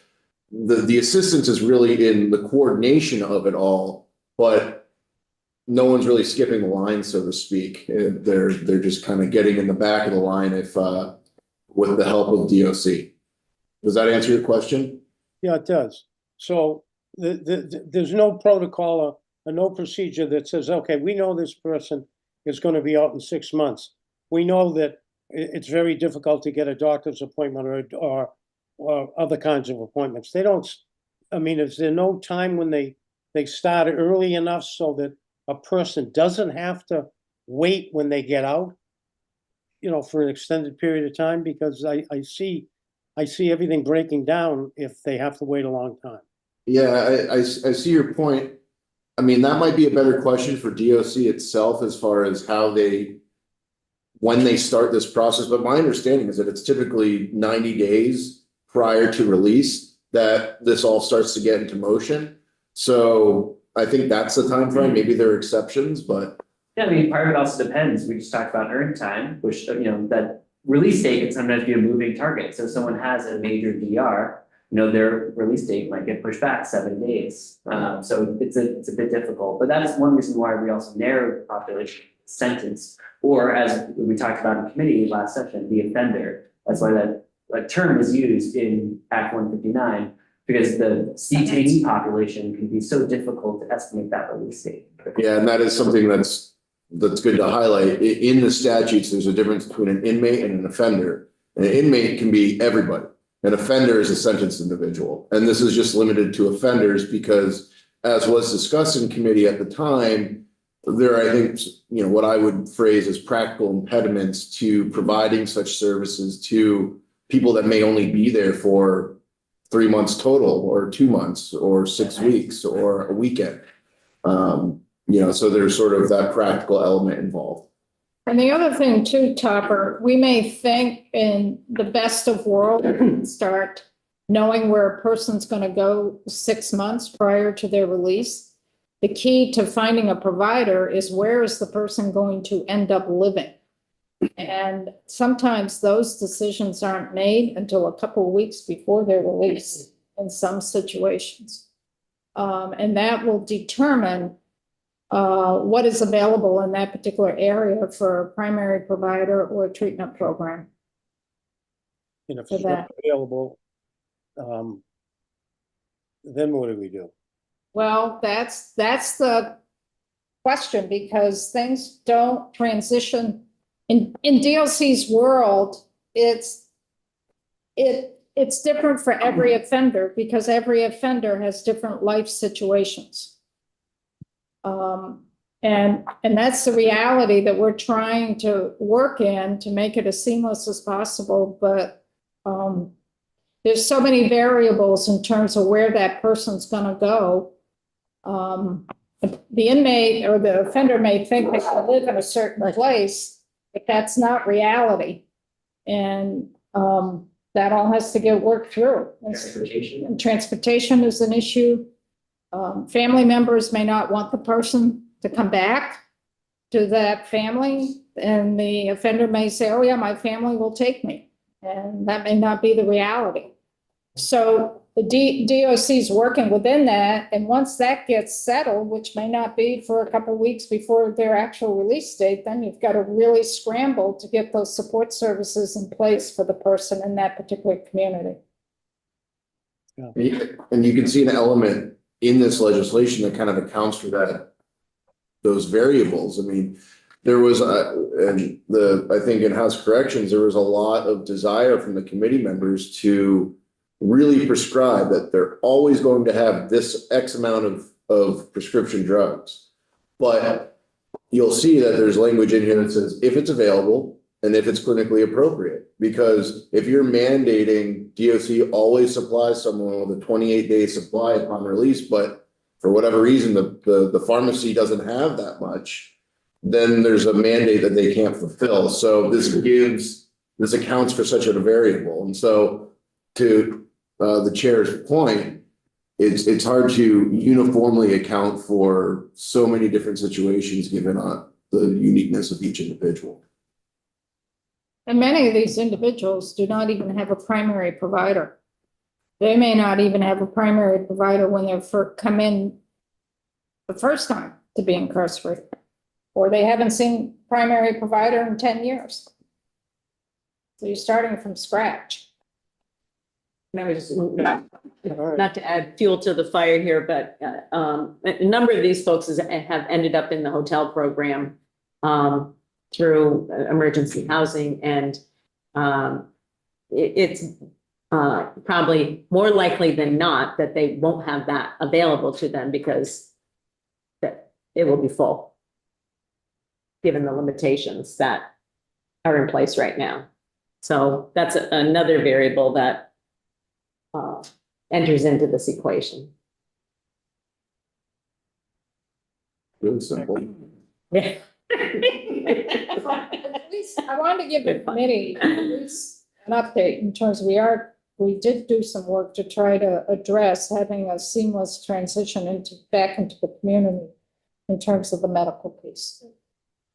Speaker 7: the assistance is really in the coordination of it all, but no one's really skipping the line, so to speak. They're just kind of getting in the back of the line with the help of DOC. Does that answer your question?
Speaker 6: Yeah, it does. So there's no protocol or no procedure that says, okay, we know this person is going to be out in 6 months. We know that it's very difficult to get a doctor's appointment or other kinds of appointments. They don't, I mean, is there no time when they start early enough so that a person doesn't have to wait when they get out? for an extended period of time? Because I see everything breaking down if they have to wait a long time.
Speaker 7: Yeah, I see your point. I mean, that might be a better question for DOC itself as far as when they start this process, but my understanding is that it's typically 90 days prior to release that this all starts to get into motion. So I think that's the time frame. Maybe there are exceptions, but
Speaker 4: Yeah, I mean, part of it also depends. We just talked about earn time, which, that release date can sometimes be a moving target. So if someone has a major DR, their release date might get pushed back 7 days. So it's a bit difficult, but that is one reason why we also narrowed the population sentence, or as we talked about in committee last session, the offender. That's why that term is used in Act 159, because the detainee population can be so difficult to estimate that release date.
Speaker 7: yeah, and that is something that's good to highlight. In the statutes, there's a difference between an inmate and an offender. An inmate can be everybody. An offender is a sentenced individual. And this is just limited to offenders because, as was discussed in committee at the time, there are, I think, what I would phrase as practical impediments to providing such services to people that may only be there for 3 months total, or 2 months, or 6 weeks, or a weekend. So there's sort of that practical element involved.
Speaker 1: And the other thing too, Topper, we may think in the best of world, start knowing where a person's going to go 6 months prior to their release. The key to finding a provider is, where is the person going to end up living? And sometimes those decisions aren't made until a couple of weeks before their release in some situations. And that will determine what is available in that particular area for a primary provider or a treatment program.
Speaker 6: And if
Speaker 1: For
Speaker 6: it's not
Speaker 1: that.
Speaker 6: available, then what do we do?
Speaker 1: Well, that's the question, because things don't transition. In DLC's world, it's different for every offender, because every offender has different life situations. And that's the reality that we're trying to work in to make it as seamless as possible. But there's so many variables in terms of where that person's going to go. The inmate or the offender may think they can live in a certain place, but that's not reality. And that all has to get worked through.
Speaker 4: Transportation.
Speaker 1: And transportation is an issue. Family members may not want the person to come back to that family, and the offender may say, oh yeah, my family will take me. And that may not be the reality. So the DOC is working within that. And once that gets settled, which may not be for a couple of weeks before their actual release date, then you've got to really scramble to get those support services in place for the person in that particular community.
Speaker 7: And you can see an element in this legislation that kind of accounts for those variables. I mean, there was I think in House Corrections, there was a lot of desire from the committee members to really prescribe that they're always going to have this X amount of prescription drugs. But you'll see that there's language in here that says if it's available and if it's clinically appropriate. Because if you're mandating DOC always supplies someone with a 28-day supply upon release, but for whatever reason the pharmacy doesn't have that much, then there's a mandate that they can't fulfill. So this accounts for such a variable. And so to the chair's point, it's hard to uniformly account for so many different situations given the uniqueness of each individual.
Speaker 1: And many of these individuals do not even have a primary provider. They may not even have a primary provider when they come in the first time to be incarcerated, or they haven't seen primary provider in 10 years. So you're starting from scratch.
Speaker 3: And I was not to add fuel to the fire here, but a number of these folks have ended up in the hotel program through emergency housing, and it's probably more likely than not that they won't have that available to them because it will be full, given the limitations that are in place right now. So that's another variable that enters into this equation.
Speaker 7: Really simple.
Speaker 3: Yeah.
Speaker 1: At least I wanted to give the committee at least an update in terms, we did do some work to try to address having a seamless transition back into the community in terms of the medical piece.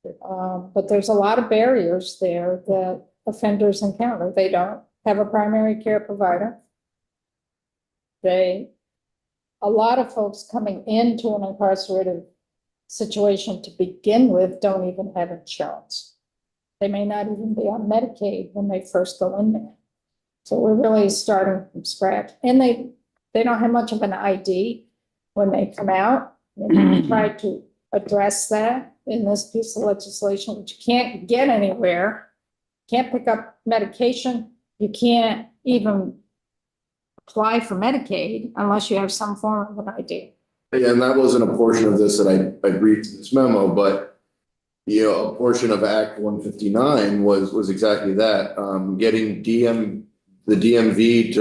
Speaker 1: But there's a lot of barriers there that offenders encounter. They don't have a primary care provider. A lot of folks coming into an incarcerated situation to begin with don't even have insurance. They may not even be on Medicaid when they first go in there. So we're really starting from scratch. And they don't have much of an ID when they come out. We try to address that in this piece of legislation, which you can't get anywhere. Can't pick up medication. You can't even apply for Medicaid unless you have some form of an ID.
Speaker 7: Yeah, and that wasn't a portion of this that I briefed in this memo, but you know, a portion of Act 159 was exactly that, getting the DMV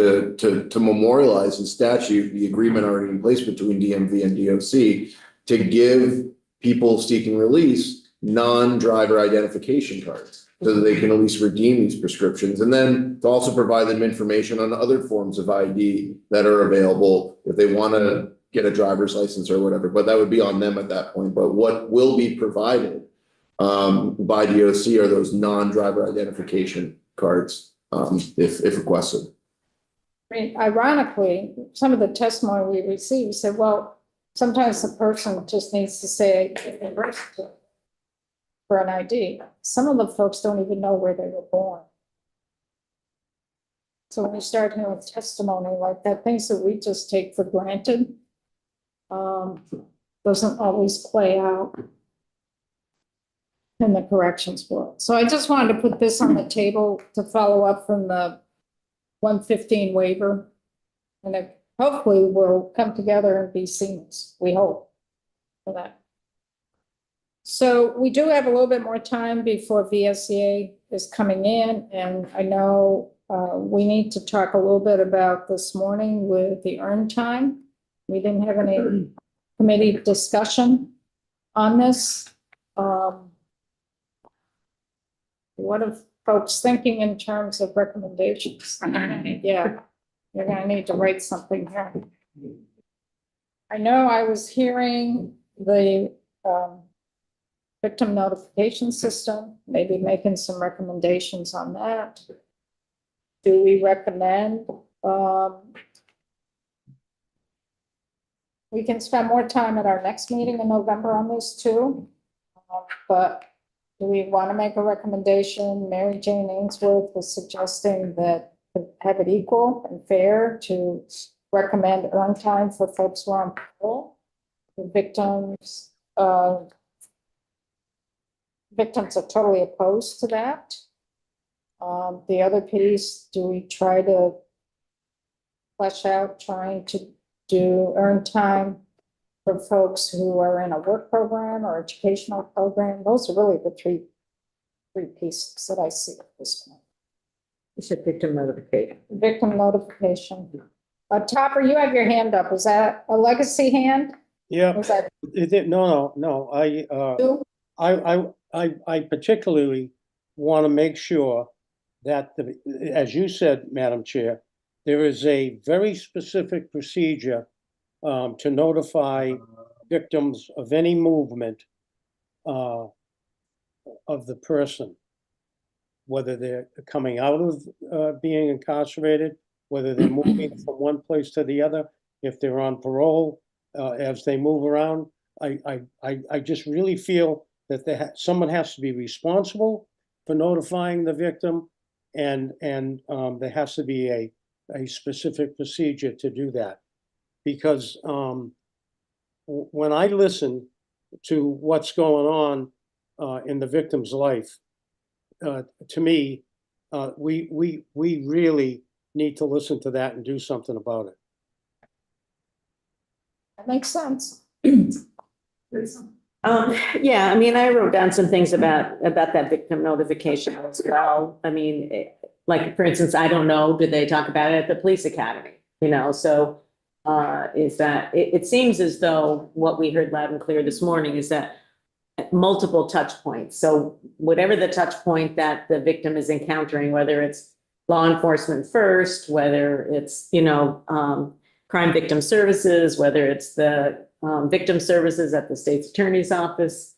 Speaker 7: to memorialize in statute the agreement already in place between DMV and DOC to give people seeking release non-driver identification cards so that they can at least redeem these prescriptions, and then to also provide them information on other forms of ID that are available if they want to get a driver's license or whatever, but that would be on them at that point. But what will be provided by DOC are those non-driver identification cards, if requested.
Speaker 1: I mean, ironically, some of the testimony we received said, well, sometimes the person just needs to say university for an ID. Some of the folks don't even know where they were born. So when you start hearing testimony like that, things that we just take for granted, doesn't always play out in the corrections world. So I just wanted to put this on the table to follow up from the 115 waiver. And it hopefully will come together and be seamless, we hope, for that. So we do have a little bit more time before VSEA is coming in, and I know we need to talk a little bit about this morning with the earn time. We didn't have any committee discussion on this. What are folks thinking in terms of recommendations? Yeah, you're gonna need to write something here. I know I was hearing the victim notification system, maybe making some recommendations on that. Do we recommend we can spend more time at our next meeting in November on this too. But do we want to make a recommendation? Mary Jane Ainsworth was suggesting that to have it equal and fair to recommend earn time for folks who are on parole. The victims are totally opposed to that. The other piece, do we try to flesh out trying to do earn time for folks who are in a work program or educational program? Those are really the three pieces that I see at this point.
Speaker 5: You said victim notification.
Speaker 1: Victim notification. Topper, you have your hand up. Is that a legacy hand?
Speaker 6: Yeah,
Speaker 1: Was that
Speaker 6: no,
Speaker 1: you?
Speaker 6: I particularly want to make sure that as you said, Madam Chair, there is a very specific procedure to notify victims of any movement of the person, whether they're coming out of being incarcerated, whether they're moving from one place to the other, if they're on parole, as they move around. I just really feel that someone has to be responsible for notifying the victim, and there has to be a specific procedure to do that. Because when I listen to what's going on in the victim's life, to me, we really need to listen to that and do something about it.
Speaker 1: That makes sense.
Speaker 3: Yeah, I mean, I wrote down some things about that victim notification as well. I mean, like, for instance, I don't know, did they talk about it at the police academy? You know, so is that, it seems as though what we heard loud and clear this morning is that multiple touch points. So whatever the touch point that the victim is encountering, whether it's law enforcement first, whether it's, you know, crime victim services, whether it's the victim services at the state's attorney's office,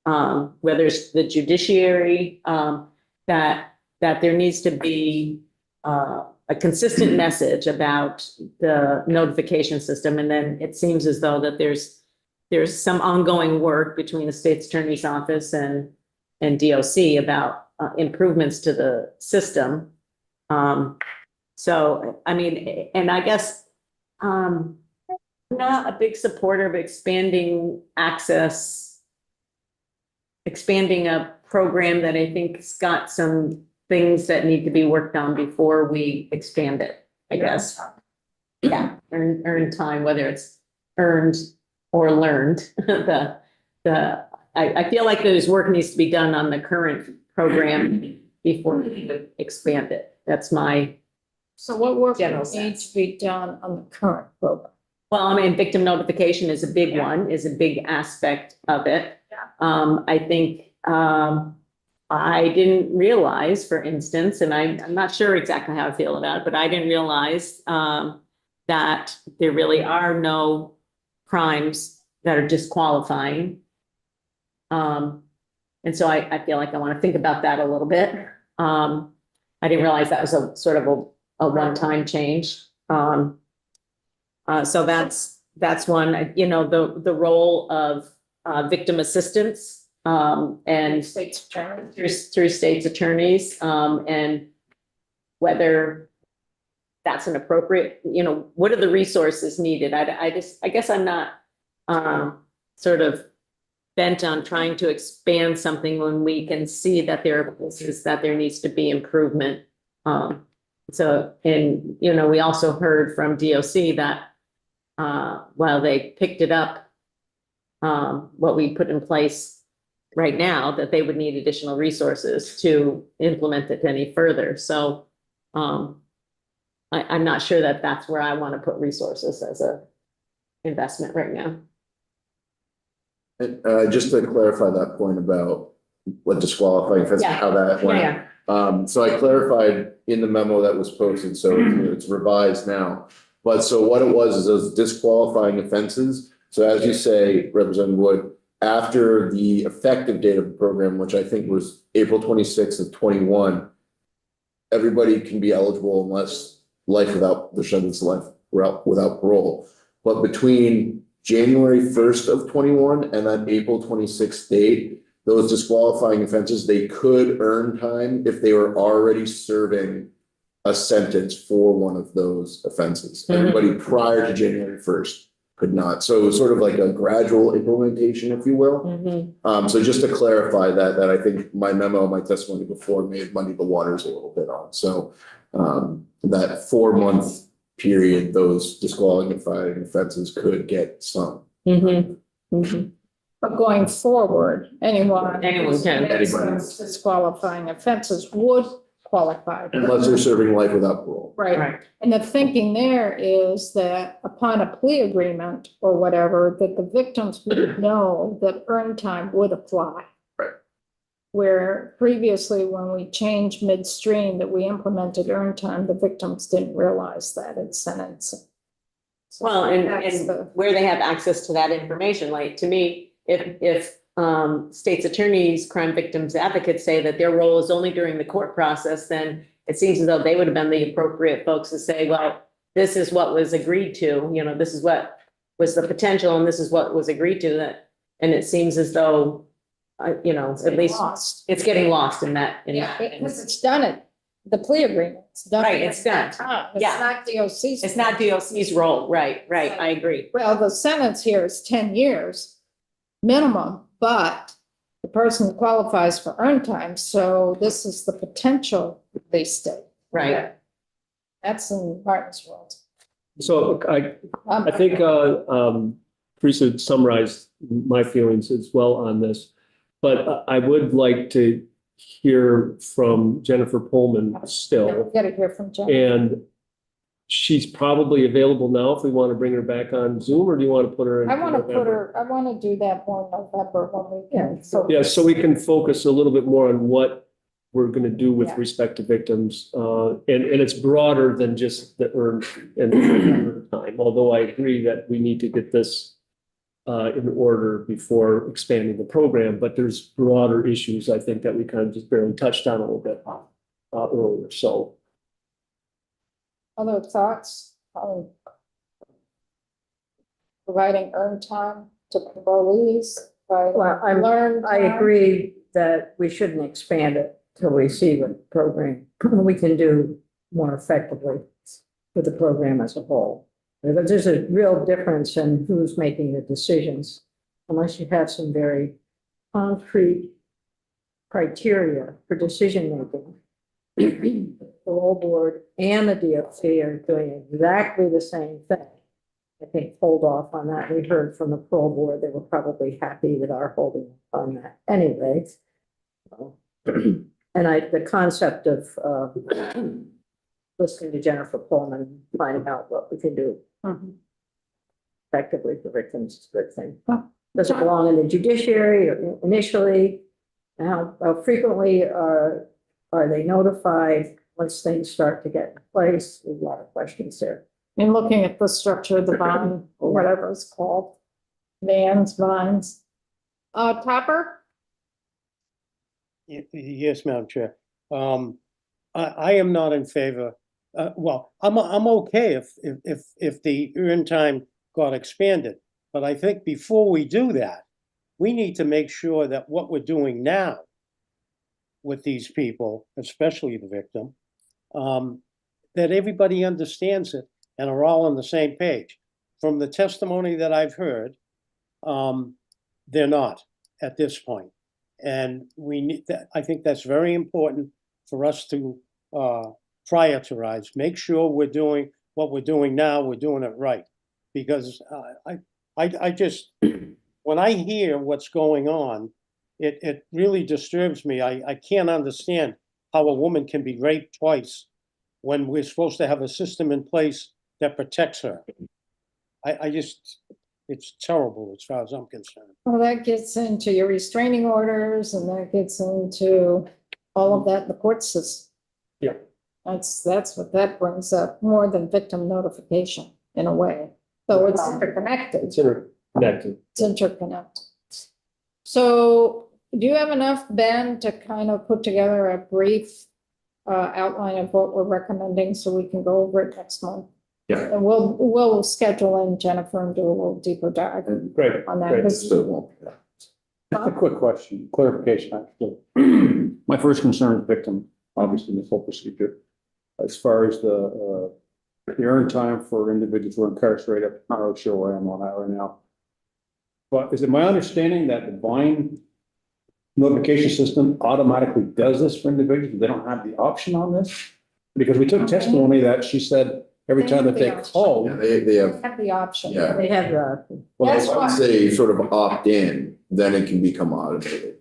Speaker 3: whether it's the judiciary, that there needs to be a consistent message about the notification system. And then it seems as though that there's some ongoing work between the state's attorney's office and DOC about improvements to the system. So, I mean, and I guess I'm not a big supporter of expanding access, expanding a program that I think's got some things that need to be worked on before we expand it, I guess. Yeah, earn time, whether it's earned or learned. I feel like there's work needs to be done on the current program before we expand it. That's my,
Speaker 1: So what work
Speaker 3: General
Speaker 1: needs
Speaker 3: sense.
Speaker 1: to be done on the current program?
Speaker 3: well, I mean, victim notification is a big one, is a big aspect of it.
Speaker 1: Yeah.
Speaker 3: I think, I didn't realize, for instance, and I'm not sure exactly how I feel about it, but I didn't realize, that there really are no crimes that are disqualifying. And so I feel like I want to think about that a little bit. I didn't realize that was a sort of a one-time change. So that's one, you know, the role of victim assistance and
Speaker 1: State's attorney.
Speaker 3: through state's attorneys, and whether that's an appropriate, you know, what are the resources needed? I guess I'm not sort of bent on trying to expand something when we can see that there are places that there needs to be improvement. So, and, you know, we also heard from DOC that while they picked it up, what we put in place right now, that they would need additional resources to implement it any further. So I'm not sure that that's where I want to put resources as a investment right now.
Speaker 7: And just to clarify that point about what disqualifying offense,
Speaker 3: Yeah.
Speaker 7: how that went.
Speaker 3: Yeah,
Speaker 7: So I clarified in the memo that was posted, so it's revised now. But so what it was is those disqualifying offenses. So as you say, Representative Wood, after the effective date of the program, which I think was April 26th of 21, everybody can be eligible unless life without the sentence life without parole. But between January 1st of 21 and that April 26th date, those disqualifying offenses, they could earn time if they were already serving a sentence for one of those offenses.
Speaker 3: Mhm.
Speaker 7: Everybody prior to January 1st could not. So it was sort of like a gradual implementation, if you will.
Speaker 3: Mhm.
Speaker 7: So just to clarify that I think my memo, my testimony before may have muddied the waters a little bit on. So that 4-month period, those disqualifying offenses could get some.
Speaker 3: Mhm. Mhm.
Speaker 1: But going forward, anyone.
Speaker 3: Anyone can.
Speaker 7: Anybody.
Speaker 1: Disqualifying offenses would qualify.
Speaker 7: Unless they're serving life without parole.
Speaker 1: Right.
Speaker 3: Right.
Speaker 1: And the thinking there is that upon a plea agreement or whatever, that the victims would know that earned time would apply.
Speaker 7: Right.
Speaker 1: Where previously, when we changed midstream that we implemented earned time, the victims didn't realize that in sentencing. So
Speaker 3: Well,
Speaker 1: that's
Speaker 3: and
Speaker 1: the-
Speaker 3: where they have access to that information, like, to me, if state's attorneys, crime victims advocates say that their role is only during the court process, then it seems as though they would have been the appropriate folks to say, well, this is what was agreed to, you know, this is what was the potential and this is what was agreed to, that, and it seems as though, you know, at least
Speaker 1: Lost.
Speaker 3: it's getting lost in that.
Speaker 1: Yeah, because it's done it, the plea agreement. It's done.
Speaker 3: Right, it's done.
Speaker 1: It's
Speaker 3: Yeah.
Speaker 1: not DOC's.
Speaker 3: It's not DOC's role, right, I agree.
Speaker 1: Well, the sentence here is 10 years minimum, but the person qualifies for earned time, so this is the potential release date.
Speaker 3: Right.
Speaker 1: That's in Martin's world.
Speaker 8: So I think Teresa summarized my feelings as well on this. But I would like to hear from Jennifer Pullman still.
Speaker 1: We gotta hear from Jen.
Speaker 8: And she's probably available now if we want to bring her back on Zoom, or do you want to put her in?
Speaker 1: I want to put
Speaker 8: November?
Speaker 1: her, I want to do that more in November when we can.
Speaker 8: Yeah, so we can focus a little bit more on what we're going to do with
Speaker 1: Yeah.
Speaker 8: respect to victims. And it's broader than just the earned and time, although I agree that we need to get this in order before expanding the program, but there's broader issues, I think, that we kind of just barely touched on a little bit earlier, so.
Speaker 1: Other thoughts on providing earned time to parolees by
Speaker 5: Well,
Speaker 1: learned
Speaker 5: I
Speaker 1: time?
Speaker 5: agree that we shouldn't expand it till we see what program we can do more effectively with the program as a whole. Because there's a real difference in who's making the decisions, unless you have some very concrete criteria for decision making. The parole board and the DOC are doing exactly the same thing. I think hold off on that. We heard from the parole board, they were probably happy with our holding on that anyway. And the concept of listening to Jennifer Pullman, finding out what we can do effectively for victims is a good thing. Does it belong in the judiciary or initially? How frequently are they notified once things start to get in place? There's a lot of questions there.
Speaker 1: In looking at the structure of the bond, or whatever it's called, vines. Topper?
Speaker 6: Yes, Madam Chair. I am not in favor. Well, I'm okay if the earn time got expanded. But I think before we do that, we need to make sure that what we're doing now with these people, especially the victim, that everybody understands it and are all on the same page. From the testimony that I've heard, they're not at this point. And we need that. I think that's very important for us to prioritize, make sure we're doing what we're doing now, we're doing it right. Because I just, when I hear what's going on, it really disturbs me. I can't understand how a woman can be raped twice when we're supposed to have a system in place that protects her. I just, it's terrible as far as I'm concerned.
Speaker 1: Well, that gets into your restraining orders and that gets into all of that in the court system.
Speaker 8: Yeah.
Speaker 1: That's what that brings up, more than victim notification in a way. So it's interconnected.
Speaker 8: It's interconnected.
Speaker 1: It's interconnected. So do you have enough, Ben, to kind of put together a brief outline of what we're recommending so we can go over it next month?
Speaker 7: Yeah.
Speaker 1: And we'll schedule in Jennifer and do a little deeper dive
Speaker 8: Great.
Speaker 1: on that.
Speaker 8: Great.
Speaker 1: because-
Speaker 7: So,
Speaker 9: Just a quick question, clarification, actually. My first concern is victim, obviously, in this whole procedure. As far as the earn time for individuals who are incarcerated, I'm not really sure where I am on that right now. But is it my understanding that the Vine notification system automatically does this for individuals? They don't have the option on this? Because we took testimony that she said every
Speaker 1: They
Speaker 9: time
Speaker 1: have
Speaker 9: that they
Speaker 1: the option.
Speaker 9: call.
Speaker 7: yeah, they have,
Speaker 1: Have the option.
Speaker 7: Yeah.
Speaker 5: They have the,
Speaker 7: well,
Speaker 1: That's why-
Speaker 7: once they sort of opt in, then it can become automated.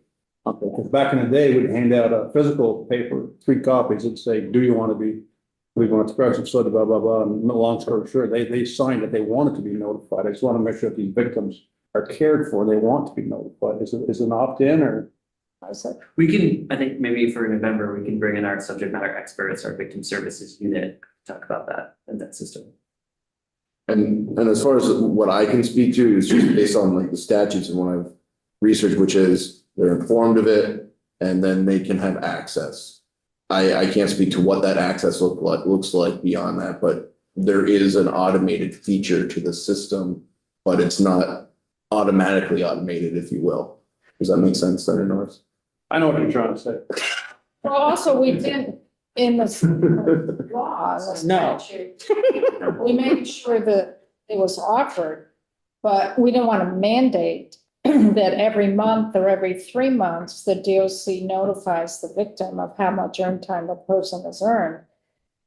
Speaker 9: Okay, because back in the day, we'd hand out a physical paper, 3 copies, and say, do you want to be, we want to express it, so blah, blah, blah, and long story short, they signed that they wanted to be notified. I just want to make sure that these victims are cared for, they want to be notified. Is it an opt-in or?
Speaker 4: We can, I think maybe for November, we can bring in our subject matter experts, our victim services unit, talk about that and that system.
Speaker 7: And as far as what I can speak to is just based on like the statutes and what I've researched, which is they're informed of it and then they can have access. I can't speak to what that access looks like beyond that, but there is an automated feature to the system, but it's not automatically automated, if you will. Does that make sense, Senator Norris?
Speaker 9: I know what you're trying to say.
Speaker 1: Well, also, we did in the law, the
Speaker 5: No.
Speaker 1: statute, we made sure that it was offered, but we don't want to mandate that every month or every 3 months, the DOC notifies the victim of how much earned time the person has earned.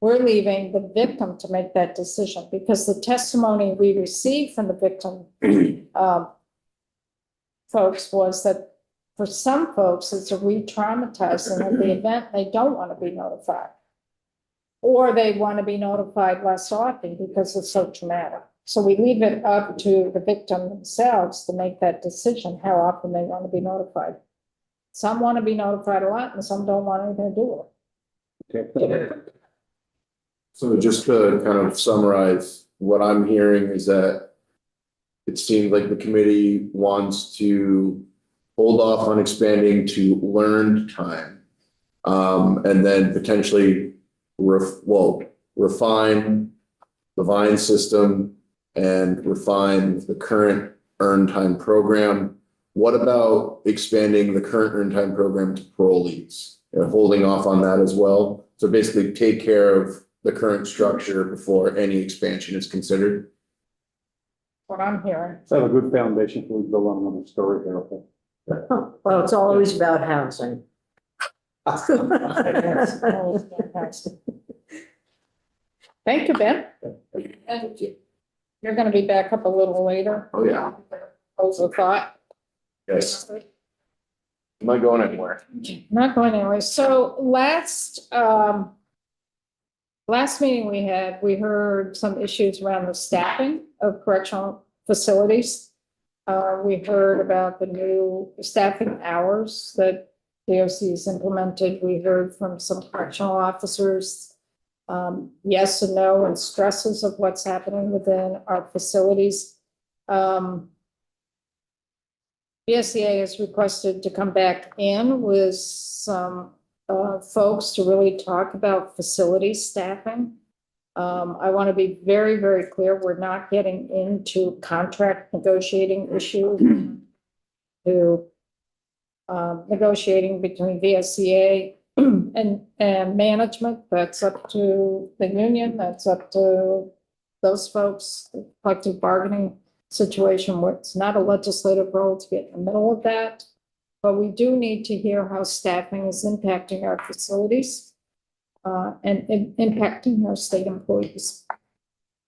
Speaker 1: we're leaving the victim to make that decision, because the testimony we received from the victim folks was that for some folks, it's a re-traumatizing of the event. They don't want to be notified. Or they want to be notified less often because it's so traumatic. So we leave it up to the victim themselves to make that decision, how often they want to be notified. Some want to be notified a lot and some don't want anything to do with it.
Speaker 9: Okay.
Speaker 7: So just to kind of summarize, what I'm hearing is that it seems like the committee wants to hold off on expanding to learned time. And then potentially refine the Vine system and refine the current earned time program. What about expanding the current earned time program to parolees? Holding off on that as well. So basically take care of the current structure before any expansion is considered.
Speaker 1: What I'm hearing.
Speaker 9: So have a good foundation for we build on another story here, okay?
Speaker 5: Well, it's always about housing.
Speaker 1: Thank you, Ben. And you're gonna be back up a little later.
Speaker 7: Oh, yeah.
Speaker 1: Pose a thought.
Speaker 7: Yes. Am I going anywhere?
Speaker 1: Not going anywhere. So last meeting we had, we heard some issues around the staffing of correctional facilities. We heard about the new staffing hours that DOC has implemented. We heard from some correctional officers, yes and no, and stresses of what's happening within our facilities. BSCA has requested to come back in with some folks to really talk about facility staffing. I want to be very, very clear, we're not getting into contract negotiating issues to negotiating between VSCA and management. That's up to the union, that's up to those folks, the collective bargaining situation where it's not a legislative role to get in the middle of that. But we do need to hear how staffing is impacting our facilities and impacting our state employees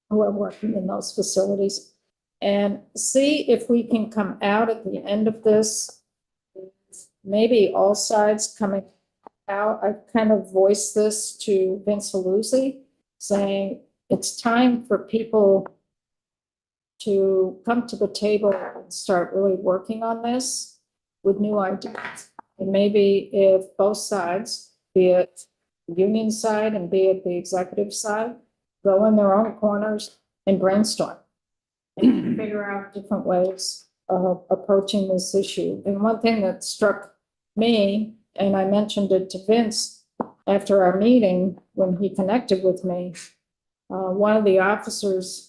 Speaker 1: who are working in those facilities. And see if we can come out at the end of this, maybe all sides coming out. I kind of voiced this to Vince Haluzzi, saying it's time for people to come to the table and start really working on this with new ideas. And maybe if both sides, be it the union side and be it the executive side, go in their own corners and brainstorm and figure out different ways of approaching this issue. And one thing that struck me, and I mentioned it to Vince after our meeting when he connected with me, one of the officers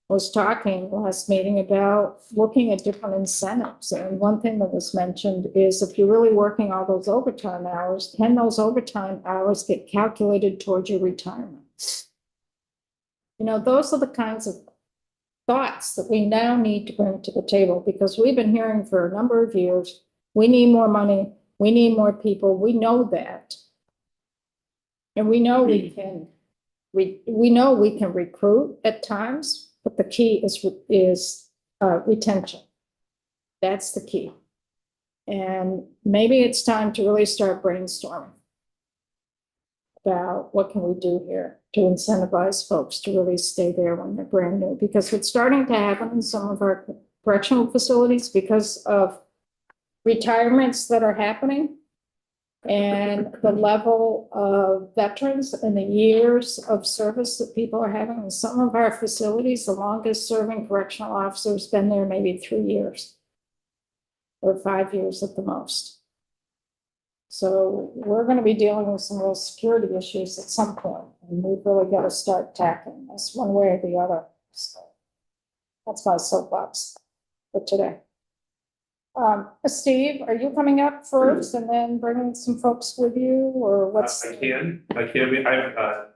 Speaker 1: was talking last meeting about looking at different incentives. And one thing that was mentioned is if you're really working all those overtime hours, can those overtime hours get calculated towards your retirement? You know, those are the kinds of thoughts that we now need to bring to the table, because we've been hearing for a number of years, we need more money, we need more people, we know that. And we know we can recruit at times, but the key is retention. That's the key. And maybe it's time to really start brainstorming about what can we do here to incentivize folks to really stay there when they're brand new. Because what's starting to happen in some of our correctional facilities because of retirements that are happening and the level of veterans and the years of service that people are having in some of our facilities, the longest serving correctional officer's been there maybe 3 years or 5 years at the most. So we're going to be dealing with some real security issues at some point, and we've really got to start tackling this one way or the other. So that's my soapbox for today. Steve, are you coming up first and then bringing some folks with you, or what's?
Speaker 10: I can, I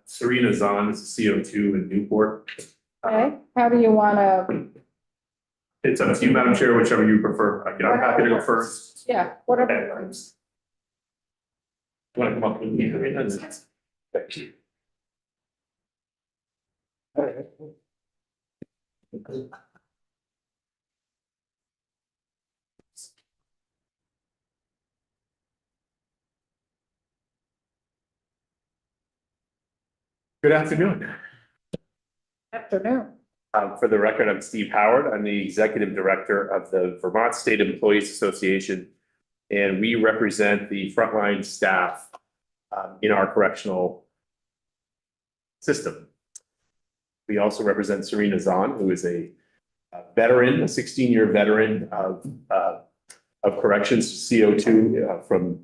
Speaker 10: Serena Zahn is a CO2 in Newport.
Speaker 1: Okay, how do you want to?
Speaker 10: It's up to you, Madam Chair, whichever you prefer. I'm happy to go first.
Speaker 1: Yeah, whatever.
Speaker 10: Okay.
Speaker 1: works.
Speaker 10: Want to come up with me? Thank you. Good afternoon.
Speaker 1: Afternoon.
Speaker 10: For the record, I'm Steve Howard. I'm the Executive Director of the Vermont State Employees Association. And we represent the frontline staff in our correctional system. We also represent Serena Zahn, who is a veteran, a 16-year veteran of corrections, CO2 from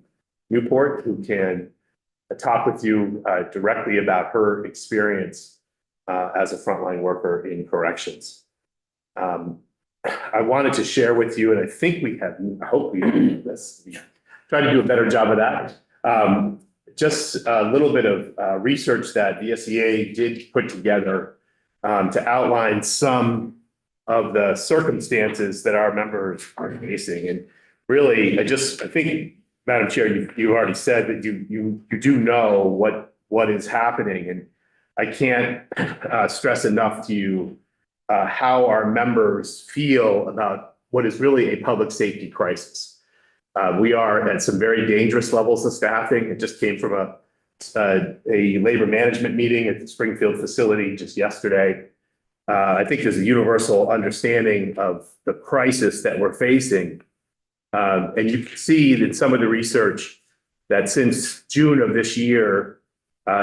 Speaker 10: Newport, who can talk with you directly about her experience as a frontline worker in corrections. I wanted to share with you, and I think we have, I hope we have this, try to do a better job of that. Just a little bit of research that the SEA did put together to outline some of the circumstances that our members are facing. And really, I think, Madam Chair, you already said that you do know what is happening. And I can't stress enough to you how our members feel about what is really a public safety crisis. We are at some very dangerous levels of staffing. It just came from a labor management meeting at the Springfield facility just yesterday. I think there's a universal understanding of the crisis that we're facing. And you can see that some of the research that since June of this year,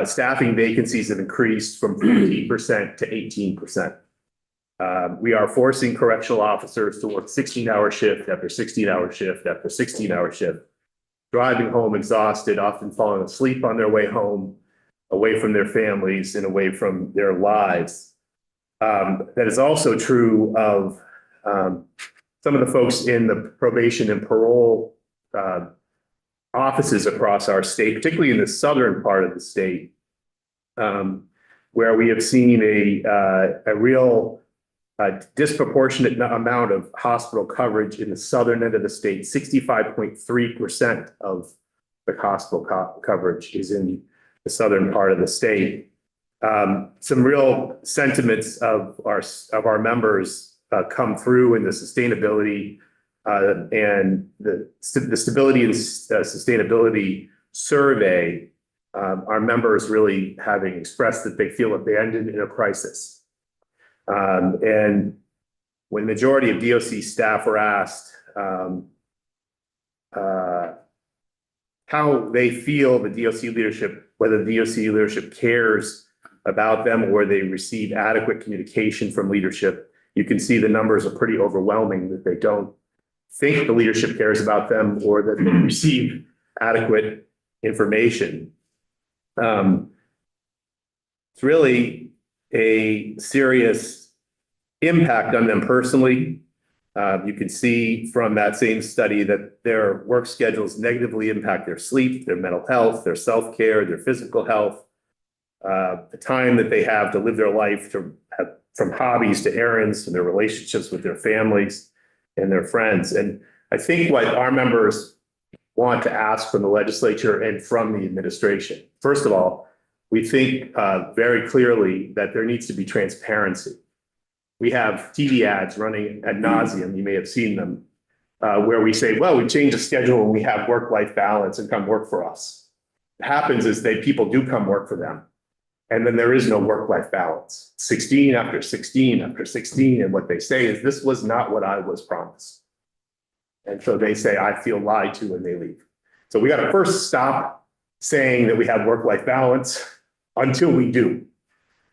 Speaker 10: staffing vacancies have increased from 15% to 18%. We are forcing correctional officers to work 16-hour shift after 16-hour shift after 16-hour shift, driving home exhausted, often falling asleep on their way home, away from their families and away from their lives. That is also true of some of the folks in the probation and parole offices across our state, particularly in the southern part of the state, where we have seen a real disproportionate amount of hospital coverage in the southern end of the state. 65.3% of the hospital coverage is in the southern part of the state. Some real sentiments of our members come through in the sustainability and the stability and sustainability survey. Our members really having expressed that they feel that they ended in a crisis. And when the majority of DOC staff were asked how they feel the DOC leadership, whether the DOC leadership cares about them or they receive adequate communication from leadership, you can see the numbers are pretty overwhelming that they don't think the leadership cares about them or that they receive adequate information. It's really a serious impact on them personally. You can see from that same study that their work schedules negatively impact their sleep, their mental health, their self-care, their physical health, the time that they have to live their life, to have, from hobbies to errands, to their relationships with their families and their friends. And I think what our members want to ask from the legislature and from the administration, first of all, we think very clearly that there needs to be transparency. We have TV ads running ad nauseum, you may have seen them, where we say, well, we change the schedule and we have work-life balance and come work for us. What happens is that people do come work for them. And then there is no work-life balance. 16 after 16 after 16. And what they say is, this was not what I was promised. And so they say, I feel lied to when they leave. So we got to first stop saying that we have work-life balance until we do.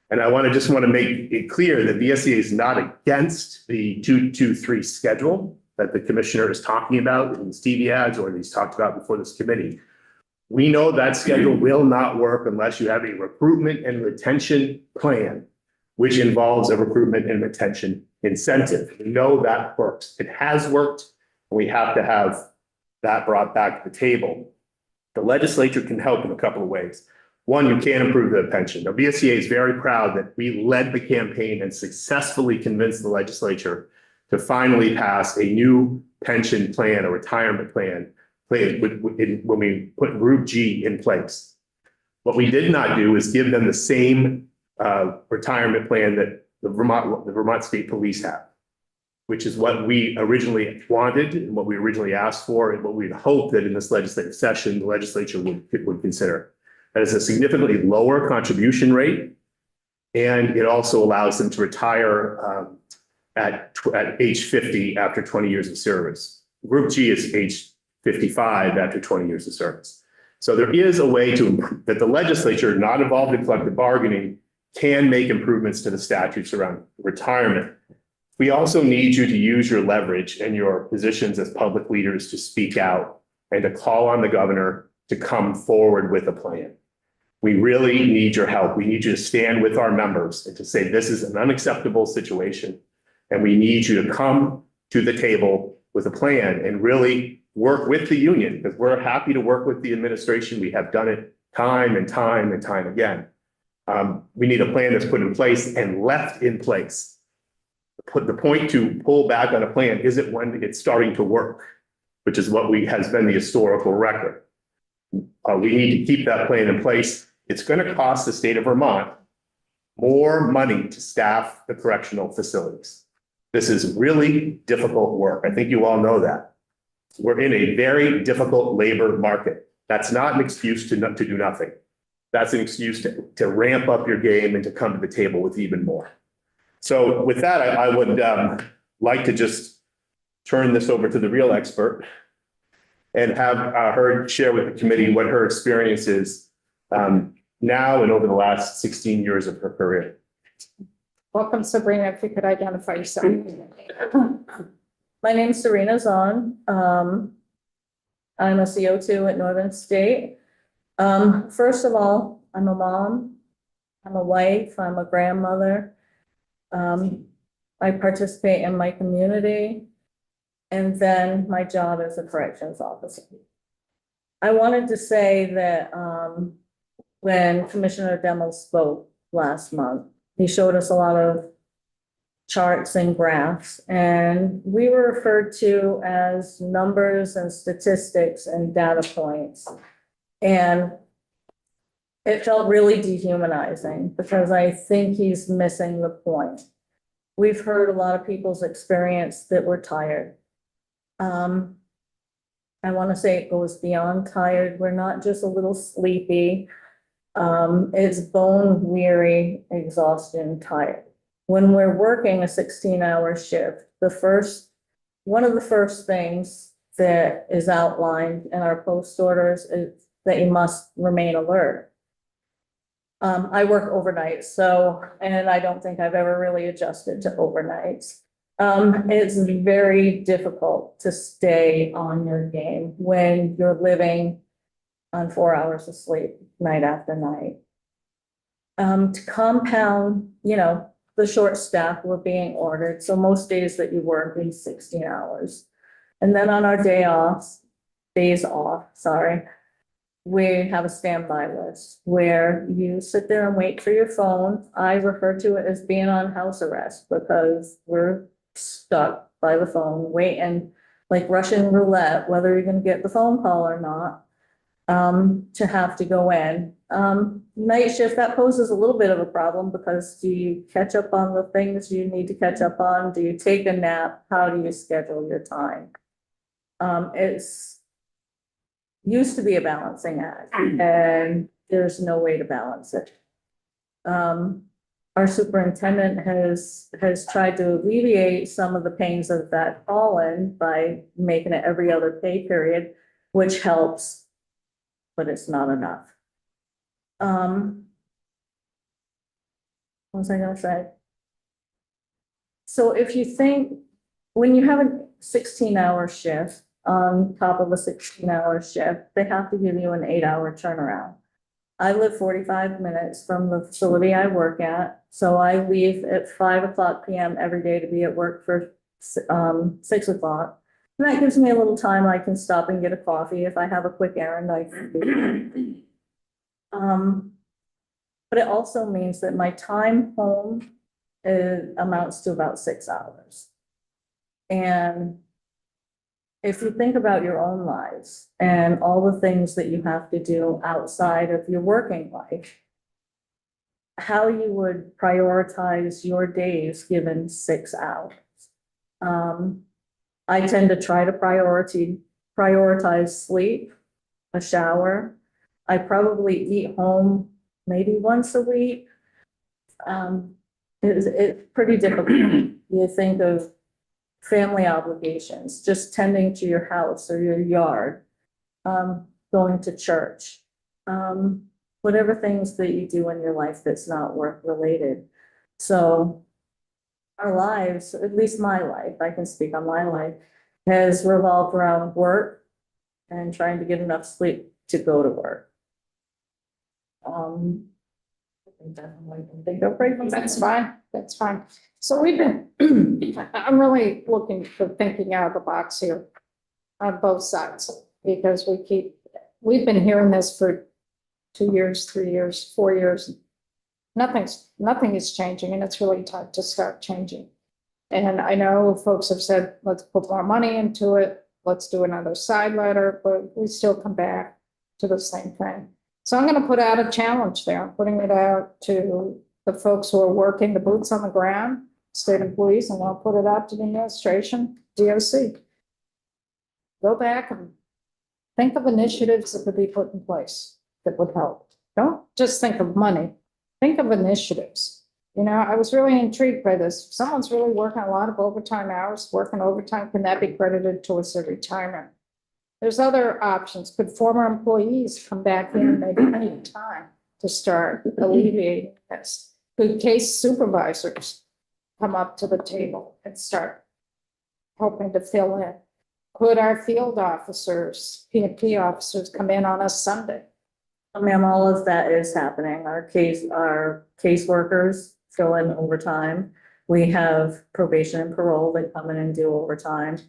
Speaker 10: And I just want to make it clear that the SEA is not against the 2-2-3 schedule that the commissioner is talking about in these TV ads or he's talked about before this committee. We know that schedule will not work unless you have a recruitment and retention plan, which involves a recruitment and retention incentive. We know that works. It has worked, and we have to have that brought back to the table. The legislature can help in a couple of ways. One, you can improve the pension. The VSEA is very proud that we led the campaign and successfully convinced the legislature to finally pass a new pension plan, a retirement plan, when we put Group G in place. What we did not do is give them the same retirement plan that the Vermont State Police have, which is what we originally wanted and what we originally asked for and what we'd hoped that in this legislative session, the legislature would consider. That is a significantly lower contribution rate. And it also allows them to retire at age 50 after 20 years of service. Group G is age 55 after 20 years of service. So there is a way that the legislature, not involved in collective bargaining, can make improvements to the statutes around retirement. We also need you to use your leverage and your positions as public leaders to speak out and to call on the governor to come forward with a plan. We really need your help. We need you to stand with our members and to say this is an unacceptable situation. And we need you to come to the table with a plan and really work with the union, because we're happy to work with the administration. We have done it time and time and time again. We need a plan that's put in place and left in place. The point to pull back on a plan isn't when it's starting to work, which is what has been the historical record. We need to keep that plan in place. It's going to cost the state of Vermont more money to staff the correctional facilities. This is really difficult work. I think you all know that. We're in a very difficult labor market. That's not an excuse to do nothing. That's an excuse to ramp up your game and to come to the table with even more. So with that, I would like to just turn this over to the real expert and have her share with the committee what her experience is now and over the last 16 years of her career.
Speaker 1: Welcome, Sabrina, if you could identify yourself.
Speaker 11: My name's Serena Zahn. I'm a CO2 at Northern State. First of all, I'm a mom, I'm a wife, I'm a grandmother. I participate in my community, and then my job as a corrections officer. I wanted to say that when Commissioner Demmel spoke last month, he showed us a lot of charts and graphs, and we were referred to as numbers and statistics and data points. And it felt really dehumanizing because I think he's missing the point. We've heard a lot of people's experience that we're tired. I want to say it goes beyond tired. We're not just a little sleepy. It's bone weary, exhaustion, tired. When we're working a 16-hour shift, one of the first things that is outlined in our post orders is that you must remain alert. I work overnight, and I don't think I've ever really adjusted to overnights. It's very difficult to stay on your game when you're living on 4 hours of sleep night after night. To compound, the short staff were being ordered. So most days that you work is 16 hours. And then on our days off, we have a standby list where you sit there and wait for your phone. I refer to it as being on house arrest because we're stuck by the phone waiting like Russian roulette, whether you're going to get the phone call or not, to have to go in. Night shift, that poses a little bit of a problem because do you catch up on the things you need to catch up on? Do you take a nap? How do you schedule your time? It's used to be a balancing act and there's no way to balance it. Our superintendent has tried to alleviate some of the pains of that fallen by making it every other pay period, which helps, but it's not enough. What was I gonna say? So if you think, when you have a 16-hour shift, on top of a 16-hour shift, they have to give you an 8-hour turnaround. I live 45 minutes from the facility I work at, so I leave at 5:00 p.m. every day to be at work for 6 o'clock. And that gives me a little time. I can stop and get a coffee if I have a quick errand. I can do. But it also means that my time home amounts to about 6 hours. And if you think about your own lives and all the things that you have to do outside of your working life, how you would prioritize your days given 6 hours. I tend to try to prioritize sleep, a shower. I probably eat home maybe once a week. It's pretty difficult. You think of family obligations, just tending to your house or your yard, going to church, whatever things that you do in your life that's not work related. So our lives, at least my life, I can speak on my life, has revolved around work and trying to get enough sleep to go to work.
Speaker 1: That's fine, that's fine. So we've been, I'm really looking for thinking out of the box here on both sides, because we've been hearing this for 2 years, 3 years, 4 years. Nothing is changing, and it's really time to start changing. And I know folks have said, let's put more money into it, let's do another side letter, but we still come back to the same thing. So I'm going to put out a challenge there. I'm putting it out to the folks who are working the boots on the ground, state employees, and I'll put it out to the administration, DOC. Go back and think of initiatives that could be put in place that would help. Don't just think of money, think of initiatives. You know, I was really intrigued by this. If someone's really working a lot of overtime hours, working overtime, can that be credited towards their retirement? There's other options. Could former employees come back in maybe any time to start alleviating this? Could case supervisors come up to the table and start helping to fill in? Could our field officers, P&P officers come in on a Sunday?
Speaker 11: Ma'am, all of that is happening. Our caseworkers fill in overtime. We have probation and parole that come in and do overtime.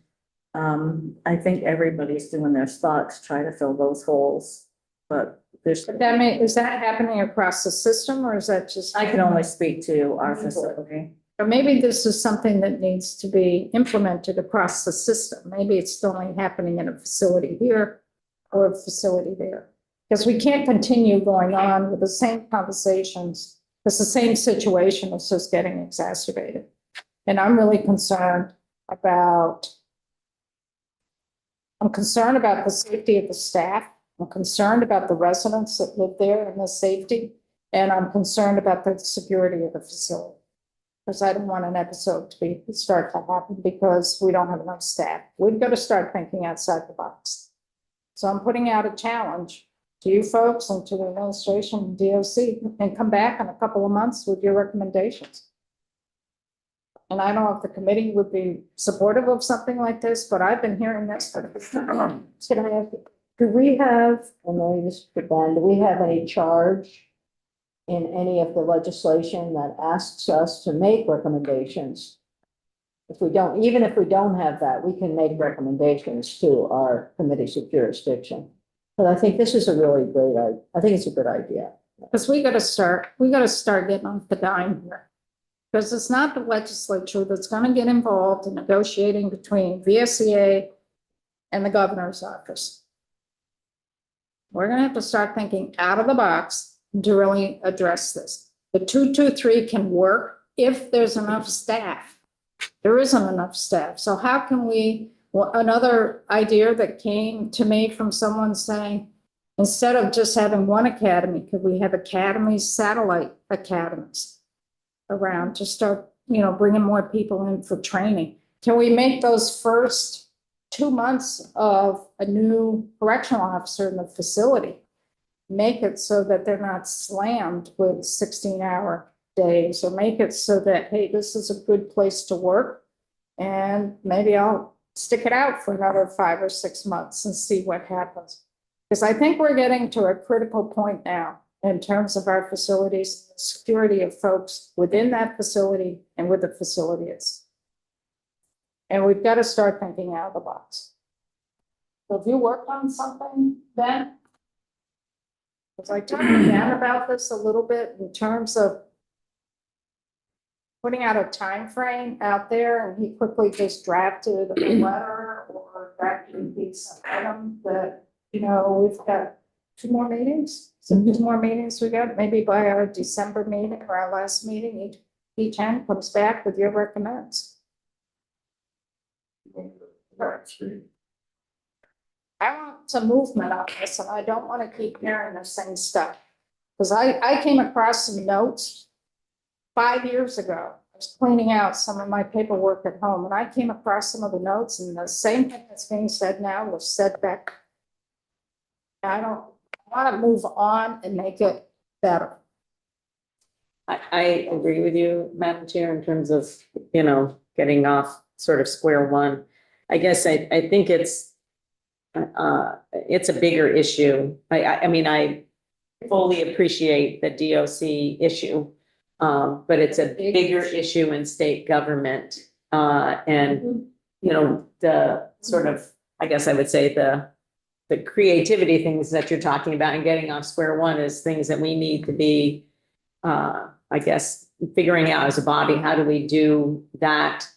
Speaker 11: I think everybody's doing their spot to try to fill those holes, but there's.
Speaker 1: Is that happening across the system, or is that just?
Speaker 11: I can only speak to our facility.
Speaker 1: Or maybe this is something that needs to be implemented across the system. Maybe it's only happening in a facility here or a facility there. Because we can't continue going on with the same conversations, because the same situation is just getting exacerbated. And I'm really concerned about the safety of the staff. I'm concerned about the residents that live there and the safety. And I'm concerned about the security of the facility. Because I don't want an episode to start to happen because we don't have enough staff. We've got to start thinking outside the box. So I'm putting out a challenge to you folks and to the administration and DOC, and come back in a couple of months with your recommendations. And I don't know if the committee would be supportive of something like this, but I've been hearing this.
Speaker 5: Can I ask, do we have, I know this is for Ben, do we have any charge in any of the legislation that asks us to make recommendations? If we don't, even if we don't have that, we can make recommendations to our committees of jurisdiction. But I think this is a really great, I think it's a good idea.
Speaker 1: Because we got to start getting off the dime here. Because it's not the legislature that's going to get involved in negotiating between VSEA and the governor's office. We're going to have to start thinking out of the box to really address this. The 223 can work if there's enough staff. There isn't enough staff. So how can we, well, another idea that came to me from someone saying, instead of just having one academy, could we have academies, satellite academies around to start, bringing more people in for training? Can we make those first 2 months of a new correctional officer in the facility, make it so that they're not slammed with 16-hour days, or make it so that, hey, this is a good place to work, and maybe I'll stick it out for another 5 or 6 months and see what happens. Because I think we're getting to a critical point now in terms of our facilities, security of folks within that facility and with the facilities. And we've got to start thinking out of the box. So have you worked on something, Ben? Because I talked to Dan about this a little bit in terms of putting out a time frame out there, and he quickly just drafted a letter or drafted a piece of item that, we've got 2 more meetings? So 2 more meetings we got, maybe by our December meeting or our last meeting, each end comes back with your recommends. I want some movement on this, and I don't want to keep hearing the same stuff. Because I came across some notes 5 years ago. I was cleaning out some of my paperwork at home, and I came across some of the notes, and the same thing that's being said now was said back. I want to move on and make it better.
Speaker 3: I agree with you, Madam Chair, in terms of, getting off sort of square one. I guess I think it's a bigger issue. I mean, I fully appreciate the DOC issue, but it's a bigger issue in state government. And, the sort of, I guess I would say the creativity things that you're talking about and getting off square one is things that we need to be, I guess, figuring out as a body, how do we do that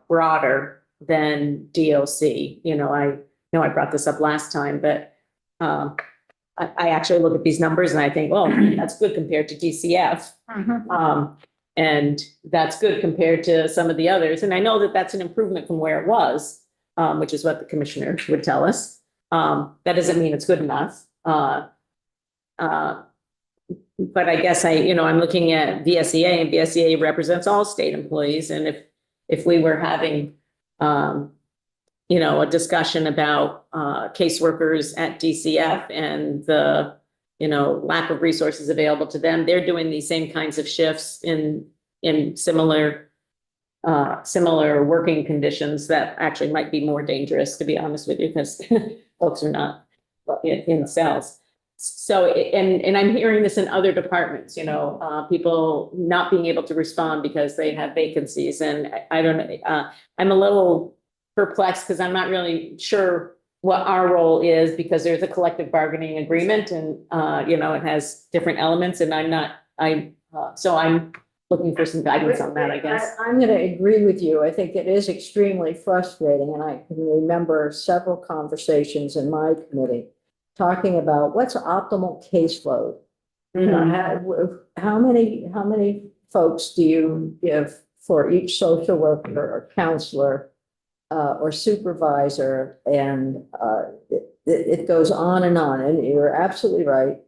Speaker 3: broader than DOC? I know I brought this up last time, but I actually look at these numbers and I think, well, that's good compared to DCF. And that's good compared to some of the others. And I know that that's an improvement from where it was, which is what the commissioner would tell us. That doesn't mean it's good enough. But I guess I'm looking at VSEA, and VSEA represents all state employees. And if we were having, a discussion about caseworkers at DCF and the, lack of resources available to them, they're doing these same kinds of shifts in similar working conditions that actually might be more dangerous, to be honest with you, because folks are not in cells. So, and I'm hearing this in other departments, people not being able to respond because they have vacancies. And I don't know, I'm a little perplexed because I'm not really sure what our role is, because there's a collective bargaining agreement and, it has different elements, and so I'm looking for some guidance on that, I guess.
Speaker 5: I'm going to agree with you. I think it is extremely frustrating, and I can remember several conversations in my committee talking about what's optimal caseload. How many folks do you give for each social worker or counselor or supervisor? And it goes on, and you're absolutely right.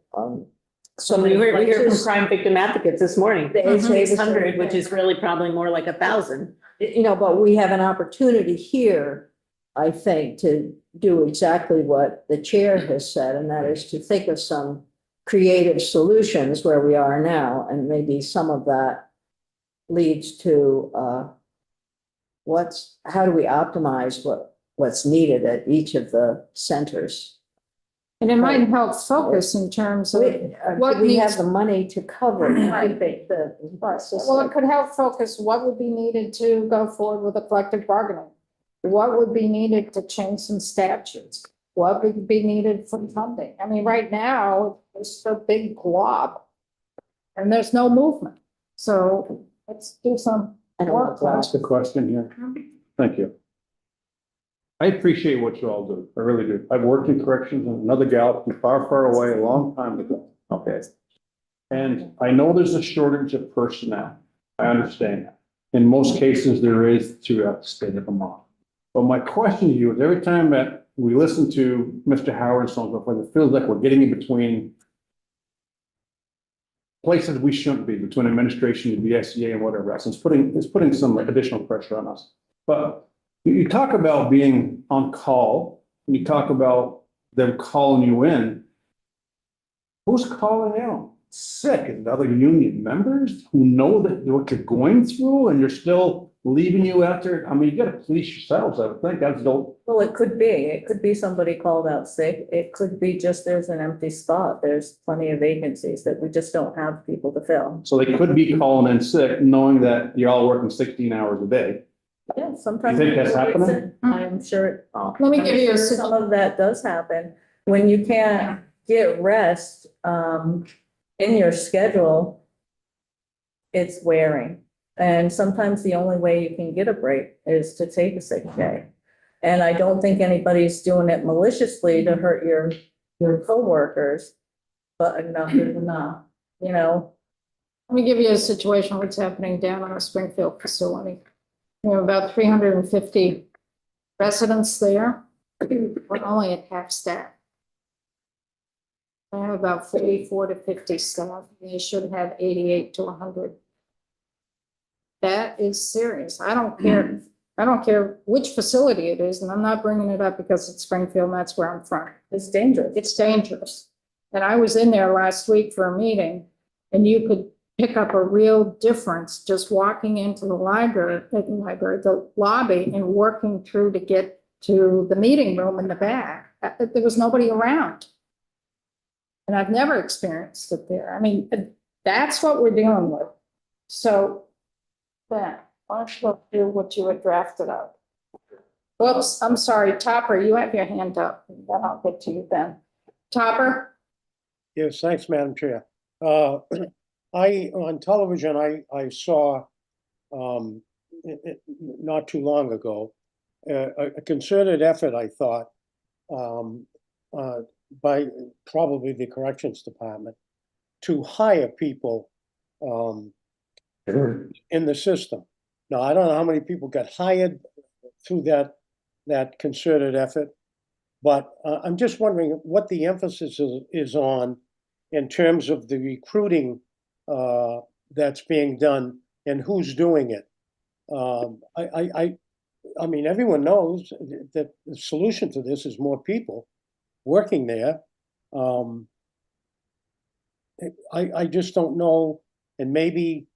Speaker 3: So we heard from crime victim advocates this morning,
Speaker 5: They say
Speaker 3: 600, which is really probably more like 1,000.
Speaker 5: But we have an opportunity here, I think, to do exactly what the chair has said, and that is to think of some creative solutions where we are now, and maybe some of that leads to how do we optimize what's needed at each of the centers.
Speaker 1: And it might help focus in terms of what
Speaker 5: we
Speaker 1: needs.
Speaker 5: have the money to cover. I think
Speaker 1: Well, it could help focus what would be needed to go forward with a collective bargaining. What would be needed to change some statutes? What would be needed for funding? I mean, right now, it's a big glob and there's no movement. So let's do some work.
Speaker 9: Ask a question here. Thank you. I appreciate what you all do. I really do. I've worked in corrections and another gal from far, far away a long time ago. Okay. And I know there's a shortage of personnel. I understand that. In most cases, there is throughout the state of Vermont. But my question to you is, every time that we listen to Mr. Howard and so on and so forth, it feels like we're getting in between places we shouldn't be, between administration and the SEA and whatever else. It's putting some additional pressure on us. But you talk about being on call, and you talk about them calling you in. Who's calling in? Sick? Is it other union members who know that what you're going through, and you're still leaving you after? I mean, you got to police yourselves. I would think that's the.
Speaker 11: Well, it could be somebody called out sick. It could be just there's an empty spot. There's plenty of vacancies that we just don't have people to fill.
Speaker 9: So they could be calling in sick, knowing that you're all working 16 hours a day.
Speaker 11: Yeah, sometimes.
Speaker 9: You think that's happening?
Speaker 11: I'm sure.
Speaker 1: Let me give you a
Speaker 11: Some of that does happen when you can't get rest in your schedule. It's wearing, and sometimes the only way you can get a break is to take a sick day. And I don't think anybody's doing it maliciously to hurt your coworkers, but enough is enough, you know?
Speaker 1: Let me give you a situation what's happening down in our Springfield facility. We have about 350 residents there. We're only at half staff. I have about 44 to 50 staff. They should have 88 to 100. That is serious. I don't care which facility it is, and I'm not bringing it up because it's Springfield and that's where I'm from.
Speaker 11: It's dangerous.
Speaker 1: It's dangerous. And I was in there last week for a meeting, and you could pick up a real difference just walking into the the lobby and working through to get to the meeting room in the back. There was nobody around. And I've never experienced it there. I mean, that's what we're dealing with. So, Ben, why don't you go through what you had drafted up? Whoops, I'm sorry, Topper, you have your hand up. Then I'll get to you, Ben. Topper?
Speaker 6: Yes, thanks, Madam Chair. On television, I saw, not too long ago, a concerted effort, I thought, by probably the Corrections Department to hire people in the system. Now, I don't know how many people got hired through that concerted effort, but I'm just wondering what the emphasis is on in terms of the recruiting that's being done and who's doing it. I mean, everyone knows that the solution to this is more people working there. I just don't know, and maybe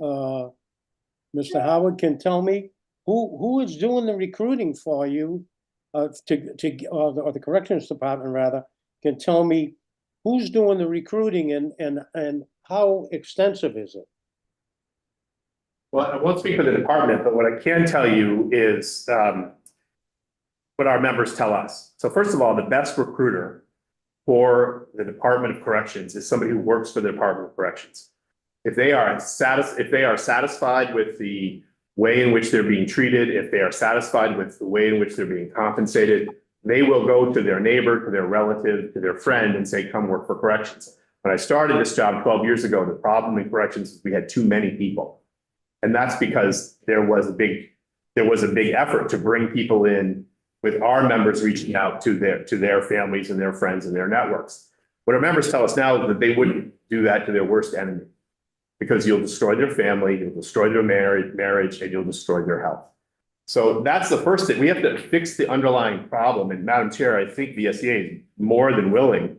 Speaker 6: Mr. Howard can tell me who is doing the recruiting for you, or the Corrections Department rather, can tell me who's doing the recruiting and how extensive is it?
Speaker 10: Well, I won't speak for the department, but what I can tell you is what our members tell us. So first of all, the best recruiter for the Department of Corrections is somebody who works for the Department of Corrections. If they are satisfied with the way in which they're being treated, if they are satisfied with the way in which they're being compensated, they will go to their neighbor, to their relative, to their friend and say, come work for corrections. When I started this job 12 years ago, the problem in corrections was we had too many people. And that's because there was a big effort to bring people in with our members reaching out to their families and their friends and their networks. What our members tell us now is that they wouldn't do that to their worst enemy, because you'll destroy their family, you'll destroy their marriage, and you'll destroy their health. So that's the first thing. We have to fix the underlying problem. And Madam Chair, I think the SEA is more than willing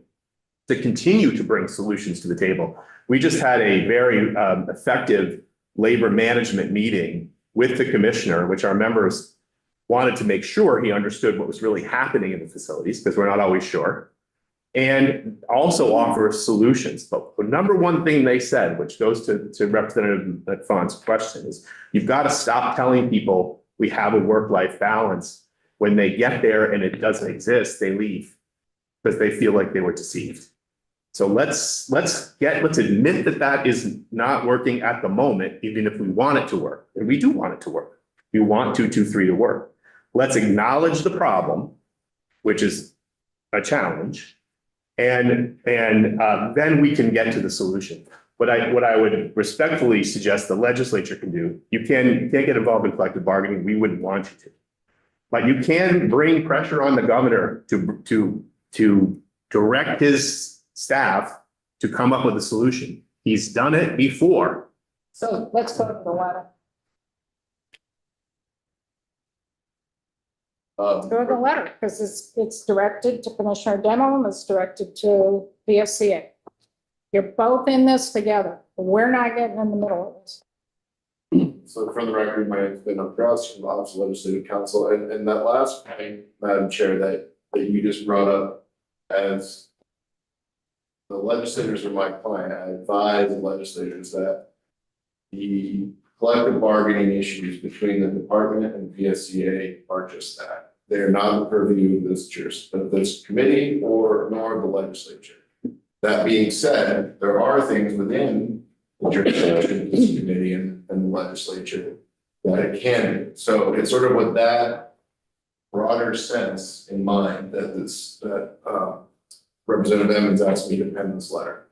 Speaker 10: to continue to bring solutions to the table. We just had a very effective labor management meeting with the commissioner, which our members wanted to make sure he understood what was really happening in the facilities, because we're not always sure, and also offer solutions. But the number one thing they said, which goes to Representative Fahn's question, is you've got to stop telling people we have a work-life balance. When they get there and it doesn't exist, they leave because they feel like they were deceived. So let's admit that that is not working at the moment, even if we want it to work. And we do want it to work. We want 223 to work. Let's acknowledge the problem, which is a challenge, and then we can get to the solution. What I would respectfully suggest the legislature can do, you can't get involved in collective bargaining. We wouldn't want you to, but you can bring pressure on the governor to direct his staff to come up with a solution. He's done it before.
Speaker 1: So let's go to the letter. Go to the letter, because it's directed to Commissioner Demo and it's directed to the SCA. You're both in this together. We're not getting in the middle of this.
Speaker 7: So for the record, my name's Ben O'Grouse from the Office of Legislative Counsel, and that last point, Madam Chair, that you just brought up, as the legislators are my client, I advise the legislators that the collective bargaining issues between the department and VSCA are just that. They are not the purview of this committee nor the legislature. That being said, there are things within the jurisdiction of this committee and the legislature that it can do. So it's sort of with that broader sense in mind that Representative Emmons asked me to pen this letter.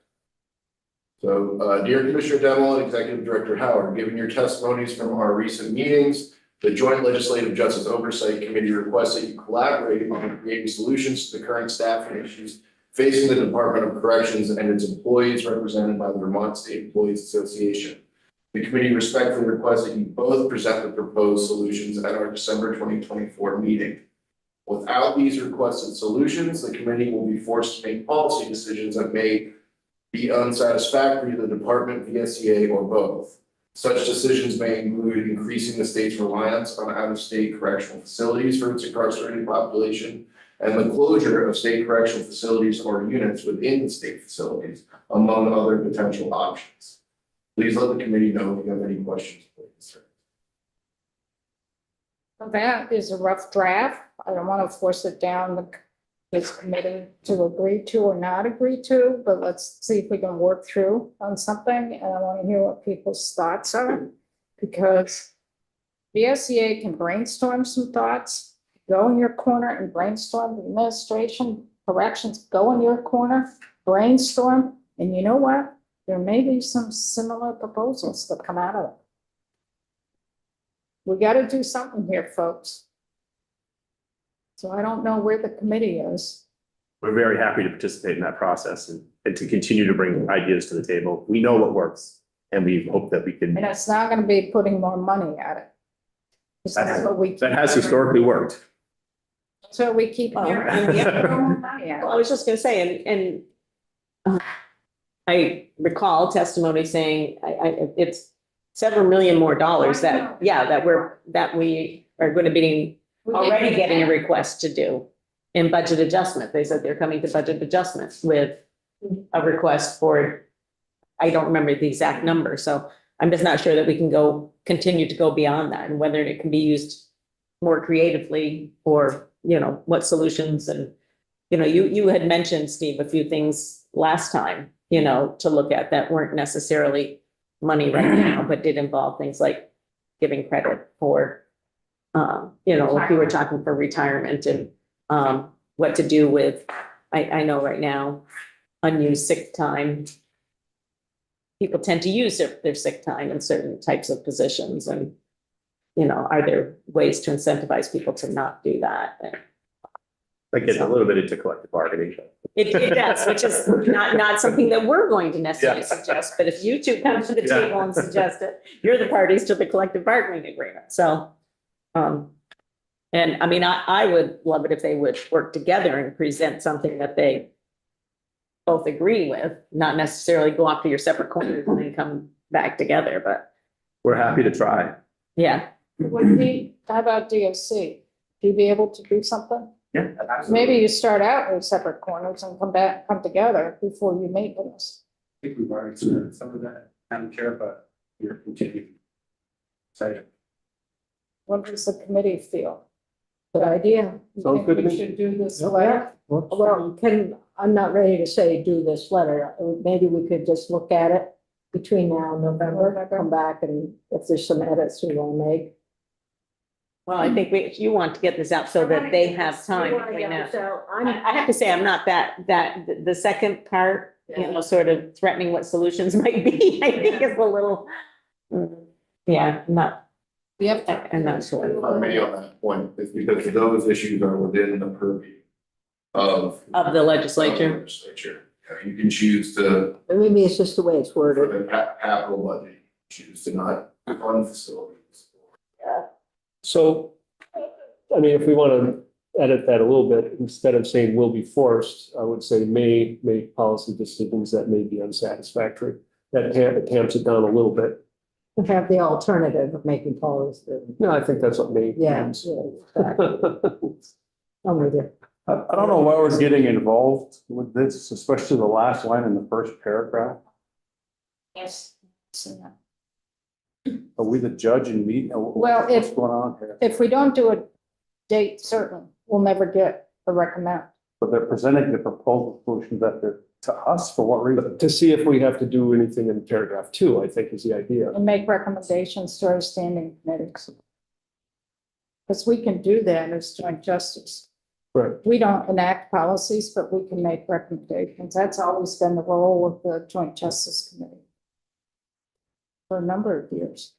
Speaker 7: So, dear Commissioner Demel and Executive Director Howard, given your testimonies from our recent meetings, the Joint Legislative Justice Oversight Committee requests that you collaborate on creating solutions to the current staffing issues facing the Department of Corrections and its employees represented by the Vermont State Employees Association. The committee respectfully requests that you both present the proposed solutions at our December 2024 meeting. Without these requested solutions, the committee will be forced to make policy decisions that may be unsatisfactory to the department, VSEA, or both. Such decisions may include increasing the state's reliance on out-of-state correctional facilities for its incarcerated population, and the closure of state correctional facilities or units within the state facilities, among other potential options. Please let the committee know if you have any questions or concerns.
Speaker 1: That is a rough draft. I don't want to force it down this committee to agree to or not agree to, but let's see if we can work through on something. And I want to hear what people's thoughts are, because the SEA can brainstorm some thoughts, go in your corner and brainstorm. The administration, corrections, go in your corner, brainstorm. And you know what? There may be some similar proposals that come out of it. We got to do something here, folks. So I don't know where the committee is.
Speaker 10: We're very happy to participate in that process and to continue to bring ideas to the table. We know what works and we hope that we can,
Speaker 1: And it's not going to be putting more money at it. It's not what we.
Speaker 10: that has historically worked.
Speaker 1: So we keep hearing.
Speaker 3: and the other-
Speaker 1: More money at it.
Speaker 3: Well, I was just gonna say, I recall testimony saying, it's several million more dollars that, yeah, that we are going to be already getting a request to do in budget adjustment. They said they're coming to budget adjustments with a request for, I don't remember the exact number, so I'm just not sure that we can continue to go beyond that, and whether it can be used more creatively, or, what solutions. And, you had mentioned, Steve, a few things last time, to look at that weren't necessarily money right now, but did involve things like giving credit for, if you were talking for retirement, and what to do with, I know right now, unused sick time. People tend to use their sick time in certain types of positions, and, are there ways to incentivize people to not do that? And
Speaker 10: That gets a little bit into collective bargaining.
Speaker 3: it does, which is not something that we're going to necessarily
Speaker 10: Yeah.
Speaker 3: suggest, but if you two come to the
Speaker 10: Yeah.
Speaker 3: table and suggest it, you're the parties to the collective bargaining agreement, so. And I mean, I would love it if they would work together and present something that they both agree with, not necessarily go off to your separate corners and then come back together, but
Speaker 10: We're happy to try.
Speaker 3: yeah.
Speaker 1: How about DOC? Do you be able to do something?
Speaker 10: Yeah.
Speaker 1: Maybe you start out in separate corners and come together before you meet with us.
Speaker 9: I think we've already started some of that, Madam Chair, but we're continuing. Say,
Speaker 1: What does the committee feel? Good idea. You
Speaker 9: Sounds
Speaker 1: think
Speaker 9: good to
Speaker 1: we
Speaker 9: me.
Speaker 1: should do this
Speaker 6: Yep.
Speaker 1: letter?
Speaker 5: Well, I'm not ready to say do this letter. Maybe we could just look at it between now and November, come back, and if there's some edits we want to make.
Speaker 3: Well, I think you want to get this out so that they have time between now.
Speaker 5: So
Speaker 3: I have to say, I'm not the second part, sort of threatening what solutions might be, I think is a little, yeah, not,
Speaker 1: Yep.
Speaker 3: I'm not sure.
Speaker 7: Me on that point, is because those issues are within the purview of.
Speaker 3: Of the legislature.
Speaker 7: Legislature. You can choose to,
Speaker 5: maybe it's just the way it's
Speaker 7: for
Speaker 5: worded.
Speaker 7: the capital budget, choose to not fund facilities.
Speaker 8: So, I mean, if we want to edit that a little bit, instead of saying will be forced, I would say may make policy decisions that may be unsatisfactory. That tamps it down a little bit.
Speaker 5: Have the alternative of making policy.
Speaker 8: No, I think that's what may.
Speaker 5: Yeah.
Speaker 8: means.
Speaker 5: Exactly. I'm with you.
Speaker 9: I don't know why we're getting involved with this, especially the last line in the first paragraph.
Speaker 1: Yes.
Speaker 9: Are we the judge and meet?
Speaker 1: Well,
Speaker 9: What's going on here?
Speaker 1: If we don't do a date certain, we'll never get a recommend.
Speaker 9: But they're presenting the proposal solution that they're to us for what reason?
Speaker 8: To see if we have to do anything in paragraph 2, I think is the idea.
Speaker 1: And make recommendations to our standing committees. Because we can do that as joint justice.
Speaker 8: Right.
Speaker 1: We don't enact policies, but we can make recommendations. That's always been the role of the Joint Justice Committee for a number of years.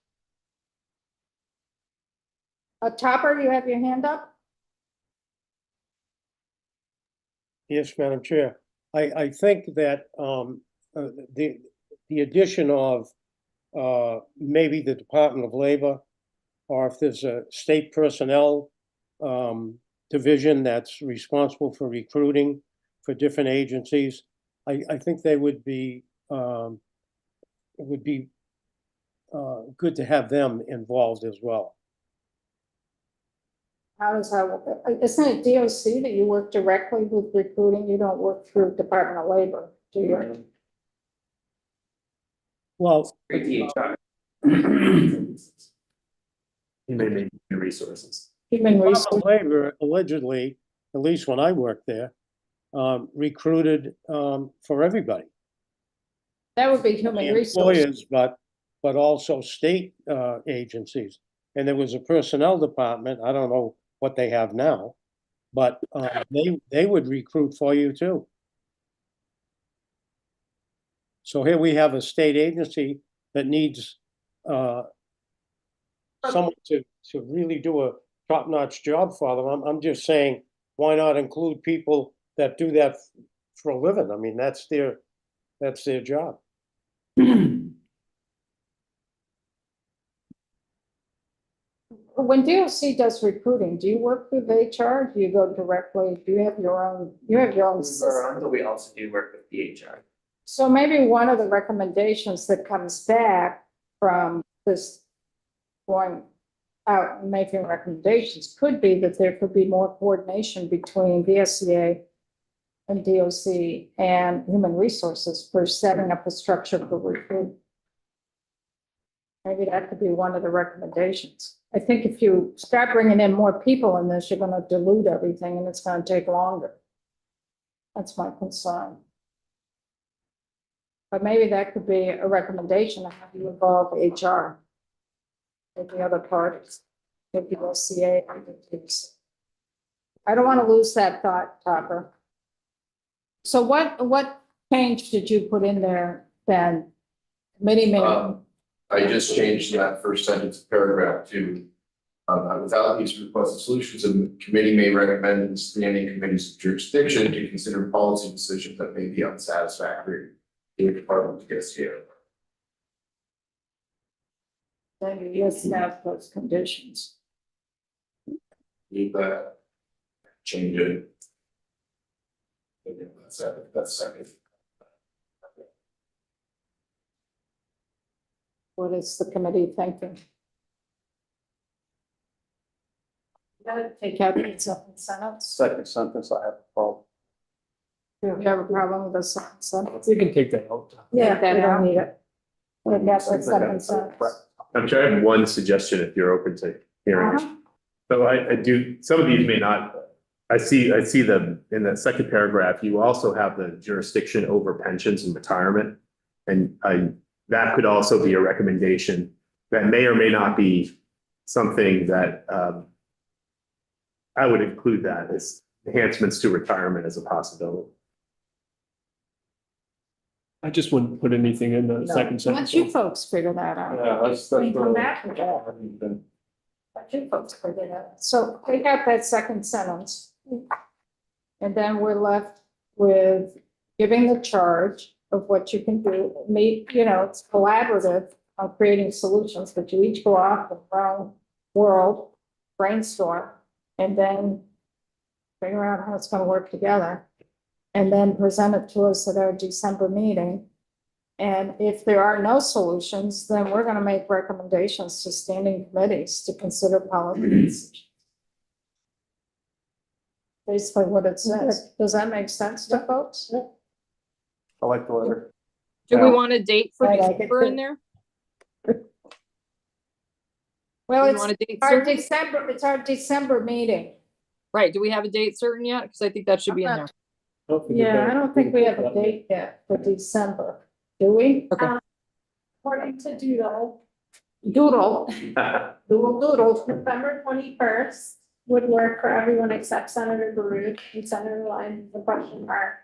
Speaker 1: Topper, you have your hand up?
Speaker 6: Yes, Madam Chair. I think that the addition of maybe the Department of Labor, or if there's a state personnel division that's responsible for recruiting for different agencies, I think they would be it would be good to have them involved as well.
Speaker 1: How does that work? Isn't it DOC that you work directly with recruiting? You don't work through Department of Labor, do you?
Speaker 6: Well,
Speaker 10: Human resources.
Speaker 1: Human
Speaker 6: Department
Speaker 1: resources.
Speaker 6: of Labor allegedly, at least when I worked there, recruited for everybody.
Speaker 1: That would be
Speaker 6: The
Speaker 1: human resources.
Speaker 6: employers, but also state agencies. And there was a personnel department, I don't know what they have now, but they would recruit for you too. So here we have a state agency that needs someone to really do a top-notch job for them. I'm just saying, why not include people that do that for a living? I mean, that's their job.
Speaker 1: When DOC does recruiting, do you work with HR? Do you go directly? Do you have your own system?
Speaker 4: But we also do work with DHR.
Speaker 1: So maybe one of the recommendations that comes back from this going out and making recommendations could be that there could be more coordination between VSCA and DOC and Human Resources for setting up a structure for recruiting. Maybe that could be one of the recommendations. I think if you start bringing in more people in this, you're going to dilute everything and it's going to take longer. That's my concern. But maybe that could be a recommendation of how you involve HR with the other parties, with the OCA. I don't want to lose that thought, Topper. So what change did you put in there then? Committee meeting?
Speaker 7: I just changed that first sentence of paragraph to, without these requested solutions, a committee may recommend in standing committee's jurisdiction to consider policy decisions that may be unsatisfactory to the department to get here.
Speaker 1: Then you just have those conditions.
Speaker 7: Need that, change it. That's second.
Speaker 1: What is the committee thinking? You gotta take out the second sentence.
Speaker 9: Second sentence, I have a problem.
Speaker 1: Do you have a problem with the second sentence?
Speaker 8: You can take that out.
Speaker 1: Yeah,
Speaker 5: we
Speaker 1: we
Speaker 5: don't
Speaker 1: don't need it. We got the second sentence.
Speaker 10: I'm trying to have one suggestion if you're open to hearing.
Speaker 1: Uh-huh.
Speaker 10: So I do, some of these may not, I see them in that second paragraph, you also have the jurisdiction over pensions and retirement. And that could also be a recommendation that may or may not be something that I would include that as enhancements to retirement as a possibility.
Speaker 8: I just wouldn't put anything in the second
Speaker 1: Once
Speaker 8: sentence.
Speaker 1: you folks figure that out.
Speaker 9: Yeah, that's.
Speaker 1: We come back with that. Let you folks figure that out. So take out that second sentence. And then we're left with giving the charge of what you can do. It's collaborative on creating solutions, but you each go off the wrong world, brainstorm, and then figure out how it's going to work together. And then present it to us at our December meeting. And if there are no solutions, then we're going to make recommendations to standing committees to consider policies. Basically what it says. Does that make sense to folks?
Speaker 9: I like the letter.
Speaker 12: Do we
Speaker 9: Yeah.
Speaker 12: want a date for
Speaker 1: I like it
Speaker 12: December in
Speaker 1: too.
Speaker 12: there?
Speaker 1: Well,
Speaker 12: Do we
Speaker 1: it's
Speaker 12: want a date
Speaker 1: our
Speaker 12: certain?
Speaker 1: December meeting.
Speaker 12: Right, do we have a date certain yet? Because I think that should be in there.
Speaker 1: Yeah, I don't think we have a date yet for December. Do we?
Speaker 12: Okay.
Speaker 1: According to Doodle, doodle. Doodle.
Speaker 13: November 21st would work for everyone except Senator Baruch and Senator Lyons, the question mark.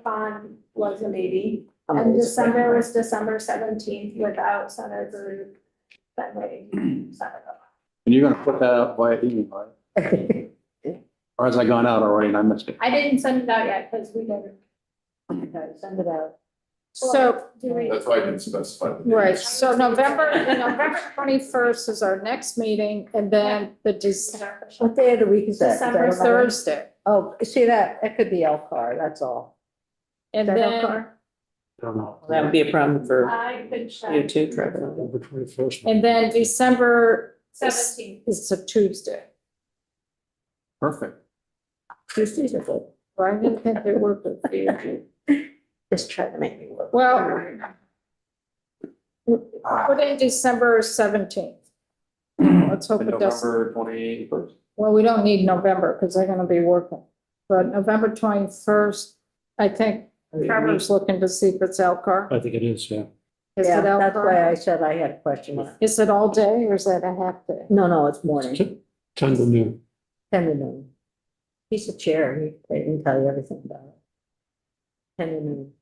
Speaker 13: Bond was a maybe, and December was December 17th without Senator Baruch. That way, Senator.
Speaker 9: And you're gonna put that out via email, right? Or has I gone out already and I missed it?
Speaker 13: I didn't send it out yet because we didn't.
Speaker 5: Okay, send it out.
Speaker 1: So,
Speaker 13: Do we?
Speaker 7: That's why I can specify. the
Speaker 1: right,
Speaker 7: dates.
Speaker 1: so November 21st is our next meeting, and then the
Speaker 5: What day of the week is that? Is that
Speaker 13: December
Speaker 5: 11?
Speaker 1: Thursday.
Speaker 5: Oh, see that could be Elcar, that's all.
Speaker 1: And
Speaker 5: Is that
Speaker 1: then,
Speaker 5: Elcar?
Speaker 8: I don't know.
Speaker 3: That would be a problem for
Speaker 13: I could
Speaker 3: you
Speaker 13: check.
Speaker 3: too, Trevor.
Speaker 8: November 21st.
Speaker 1: and then December
Speaker 13: 17th.
Speaker 1: is a Tuesday.
Speaker 9: Perfect.
Speaker 5: Tuesdays are good.
Speaker 1: Well, I didn't think they were good for you.
Speaker 5: Just try to make me work.
Speaker 1: Well, put in December 17th. Let's hope it does.
Speaker 9: November 21st.
Speaker 1: Well, we don't need November because they're gonna be working. But November 21st, I think Trevor's looking to see if it's Elcar.
Speaker 8: I think it is, yeah.
Speaker 1: Is
Speaker 5: Yeah,
Speaker 1: it
Speaker 5: that's why I
Speaker 1: Elcar?
Speaker 5: said I had a question on it.
Speaker 1: Is it all day or is that a half day?
Speaker 5: No, it's morning,
Speaker 8: 10 to noon.
Speaker 5: 10 to noon. He's the chair, he can tell you everything about it. 10 to noon.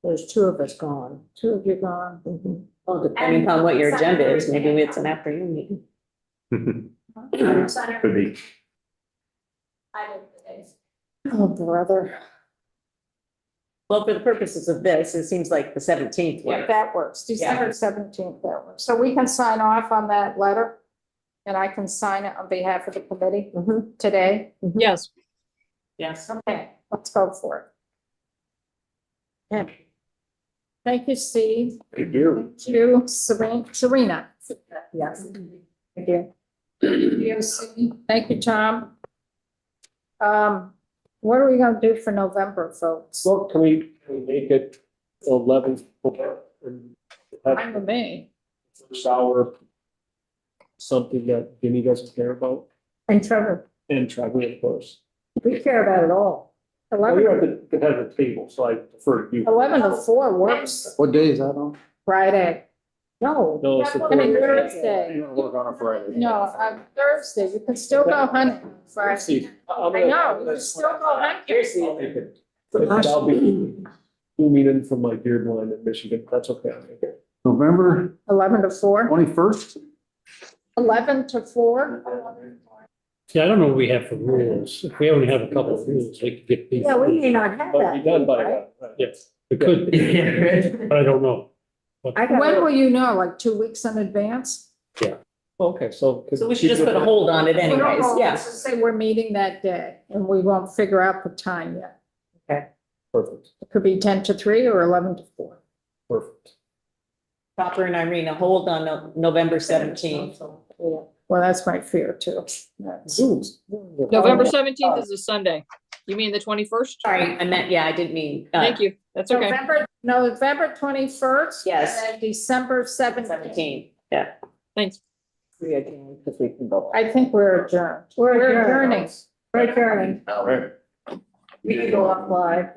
Speaker 5: There's two of us gone.
Speaker 1: Two of you gone.
Speaker 5: Mhm.
Speaker 3: Well, depending upon what your agenda is, maybe it's an afternoon meeting.
Speaker 13: Senator,
Speaker 10: Could be.
Speaker 13: I did the days.
Speaker 1: Oh, brother.
Speaker 3: Well, for the purposes of this, it seems like the 17th
Speaker 1: Yeah,
Speaker 3: works.
Speaker 1: that works. December 17th, that works. So we can sign off on that letter? And I can sign it on behalf of the committee
Speaker 5: Mhm.
Speaker 1: today?
Speaker 12: Yes.
Speaker 3: Yes.
Speaker 1: Okay, let's go for it. Okay. Thank you, Steve.
Speaker 9: Thank you.
Speaker 1: Thank you, Serena.
Speaker 5: Yes.
Speaker 1: Thank you. Thank you, Tom. What are we gonna do for November, folks?
Speaker 8: Well, can we make it 11th? And
Speaker 1: Fine
Speaker 8: have
Speaker 1: with me.
Speaker 8: first hour, something that Vinny doesn't care about,
Speaker 5: And Trevor,
Speaker 8: and Trevor, of course.
Speaker 5: we care about it all.
Speaker 8: Well, you're
Speaker 1: 11
Speaker 8: at the head of the table, so I defer to you.
Speaker 1: 11 to 4 works
Speaker 9: What day is that on?
Speaker 1: Friday.
Speaker 5: No.
Speaker 8: No, it's the
Speaker 1: I mean,
Speaker 8: third.
Speaker 1: Thursday.
Speaker 9: You're gonna work on a Friday.
Speaker 1: No, Thursday. You can still go hunting on Friday.
Speaker 8: See, I'm
Speaker 1: I
Speaker 8: gonna-
Speaker 1: know, you can still go hunting.
Speaker 8: I'll make it. I'll be zooming in from my beard line in Michigan. That's okay. I'll make it.
Speaker 9: November
Speaker 1: 11 to 4.
Speaker 9: 21st?
Speaker 1: 11 to 4.
Speaker 8: See, I don't know what we have for rules. If we only have a couple of rules, we could get these.
Speaker 5: Yeah, we may not have
Speaker 8: But be
Speaker 5: that.
Speaker 8: done by
Speaker 5: right?
Speaker 8: that. Yes, it could, be, but I don't know.
Speaker 5: I got
Speaker 1: When
Speaker 5: it.
Speaker 1: will you know? Like 2 weeks in advance?
Speaker 8: Okay, so.
Speaker 3: So we should just put a hold on it anyways, yeah.
Speaker 1: Let's just say we're meeting that day and we won't figure out the time yet.
Speaker 8: Perfect,
Speaker 1: It could be 10 to 3 or 11 to 4.
Speaker 8: perfect.
Speaker 3: Copper and Irene, hold on November 17th.
Speaker 1: Well, that's my fear too. That's-
Speaker 12: November 17th is a Sunday. You mean the 21st?
Speaker 3: Sorry, I meant, yeah, I didn't mean.
Speaker 12: Thank you. That's okay.
Speaker 1: November 21st.
Speaker 3: Yes.
Speaker 1: And then December 17th.
Speaker 3: 17th, yeah.
Speaker 12: Thanks.
Speaker 5: We adjourn because we can go.
Speaker 1: I think we're adjourned. We're adjourning.
Speaker 5: We're adjourning.
Speaker 9: All right.
Speaker 5: We can go up live.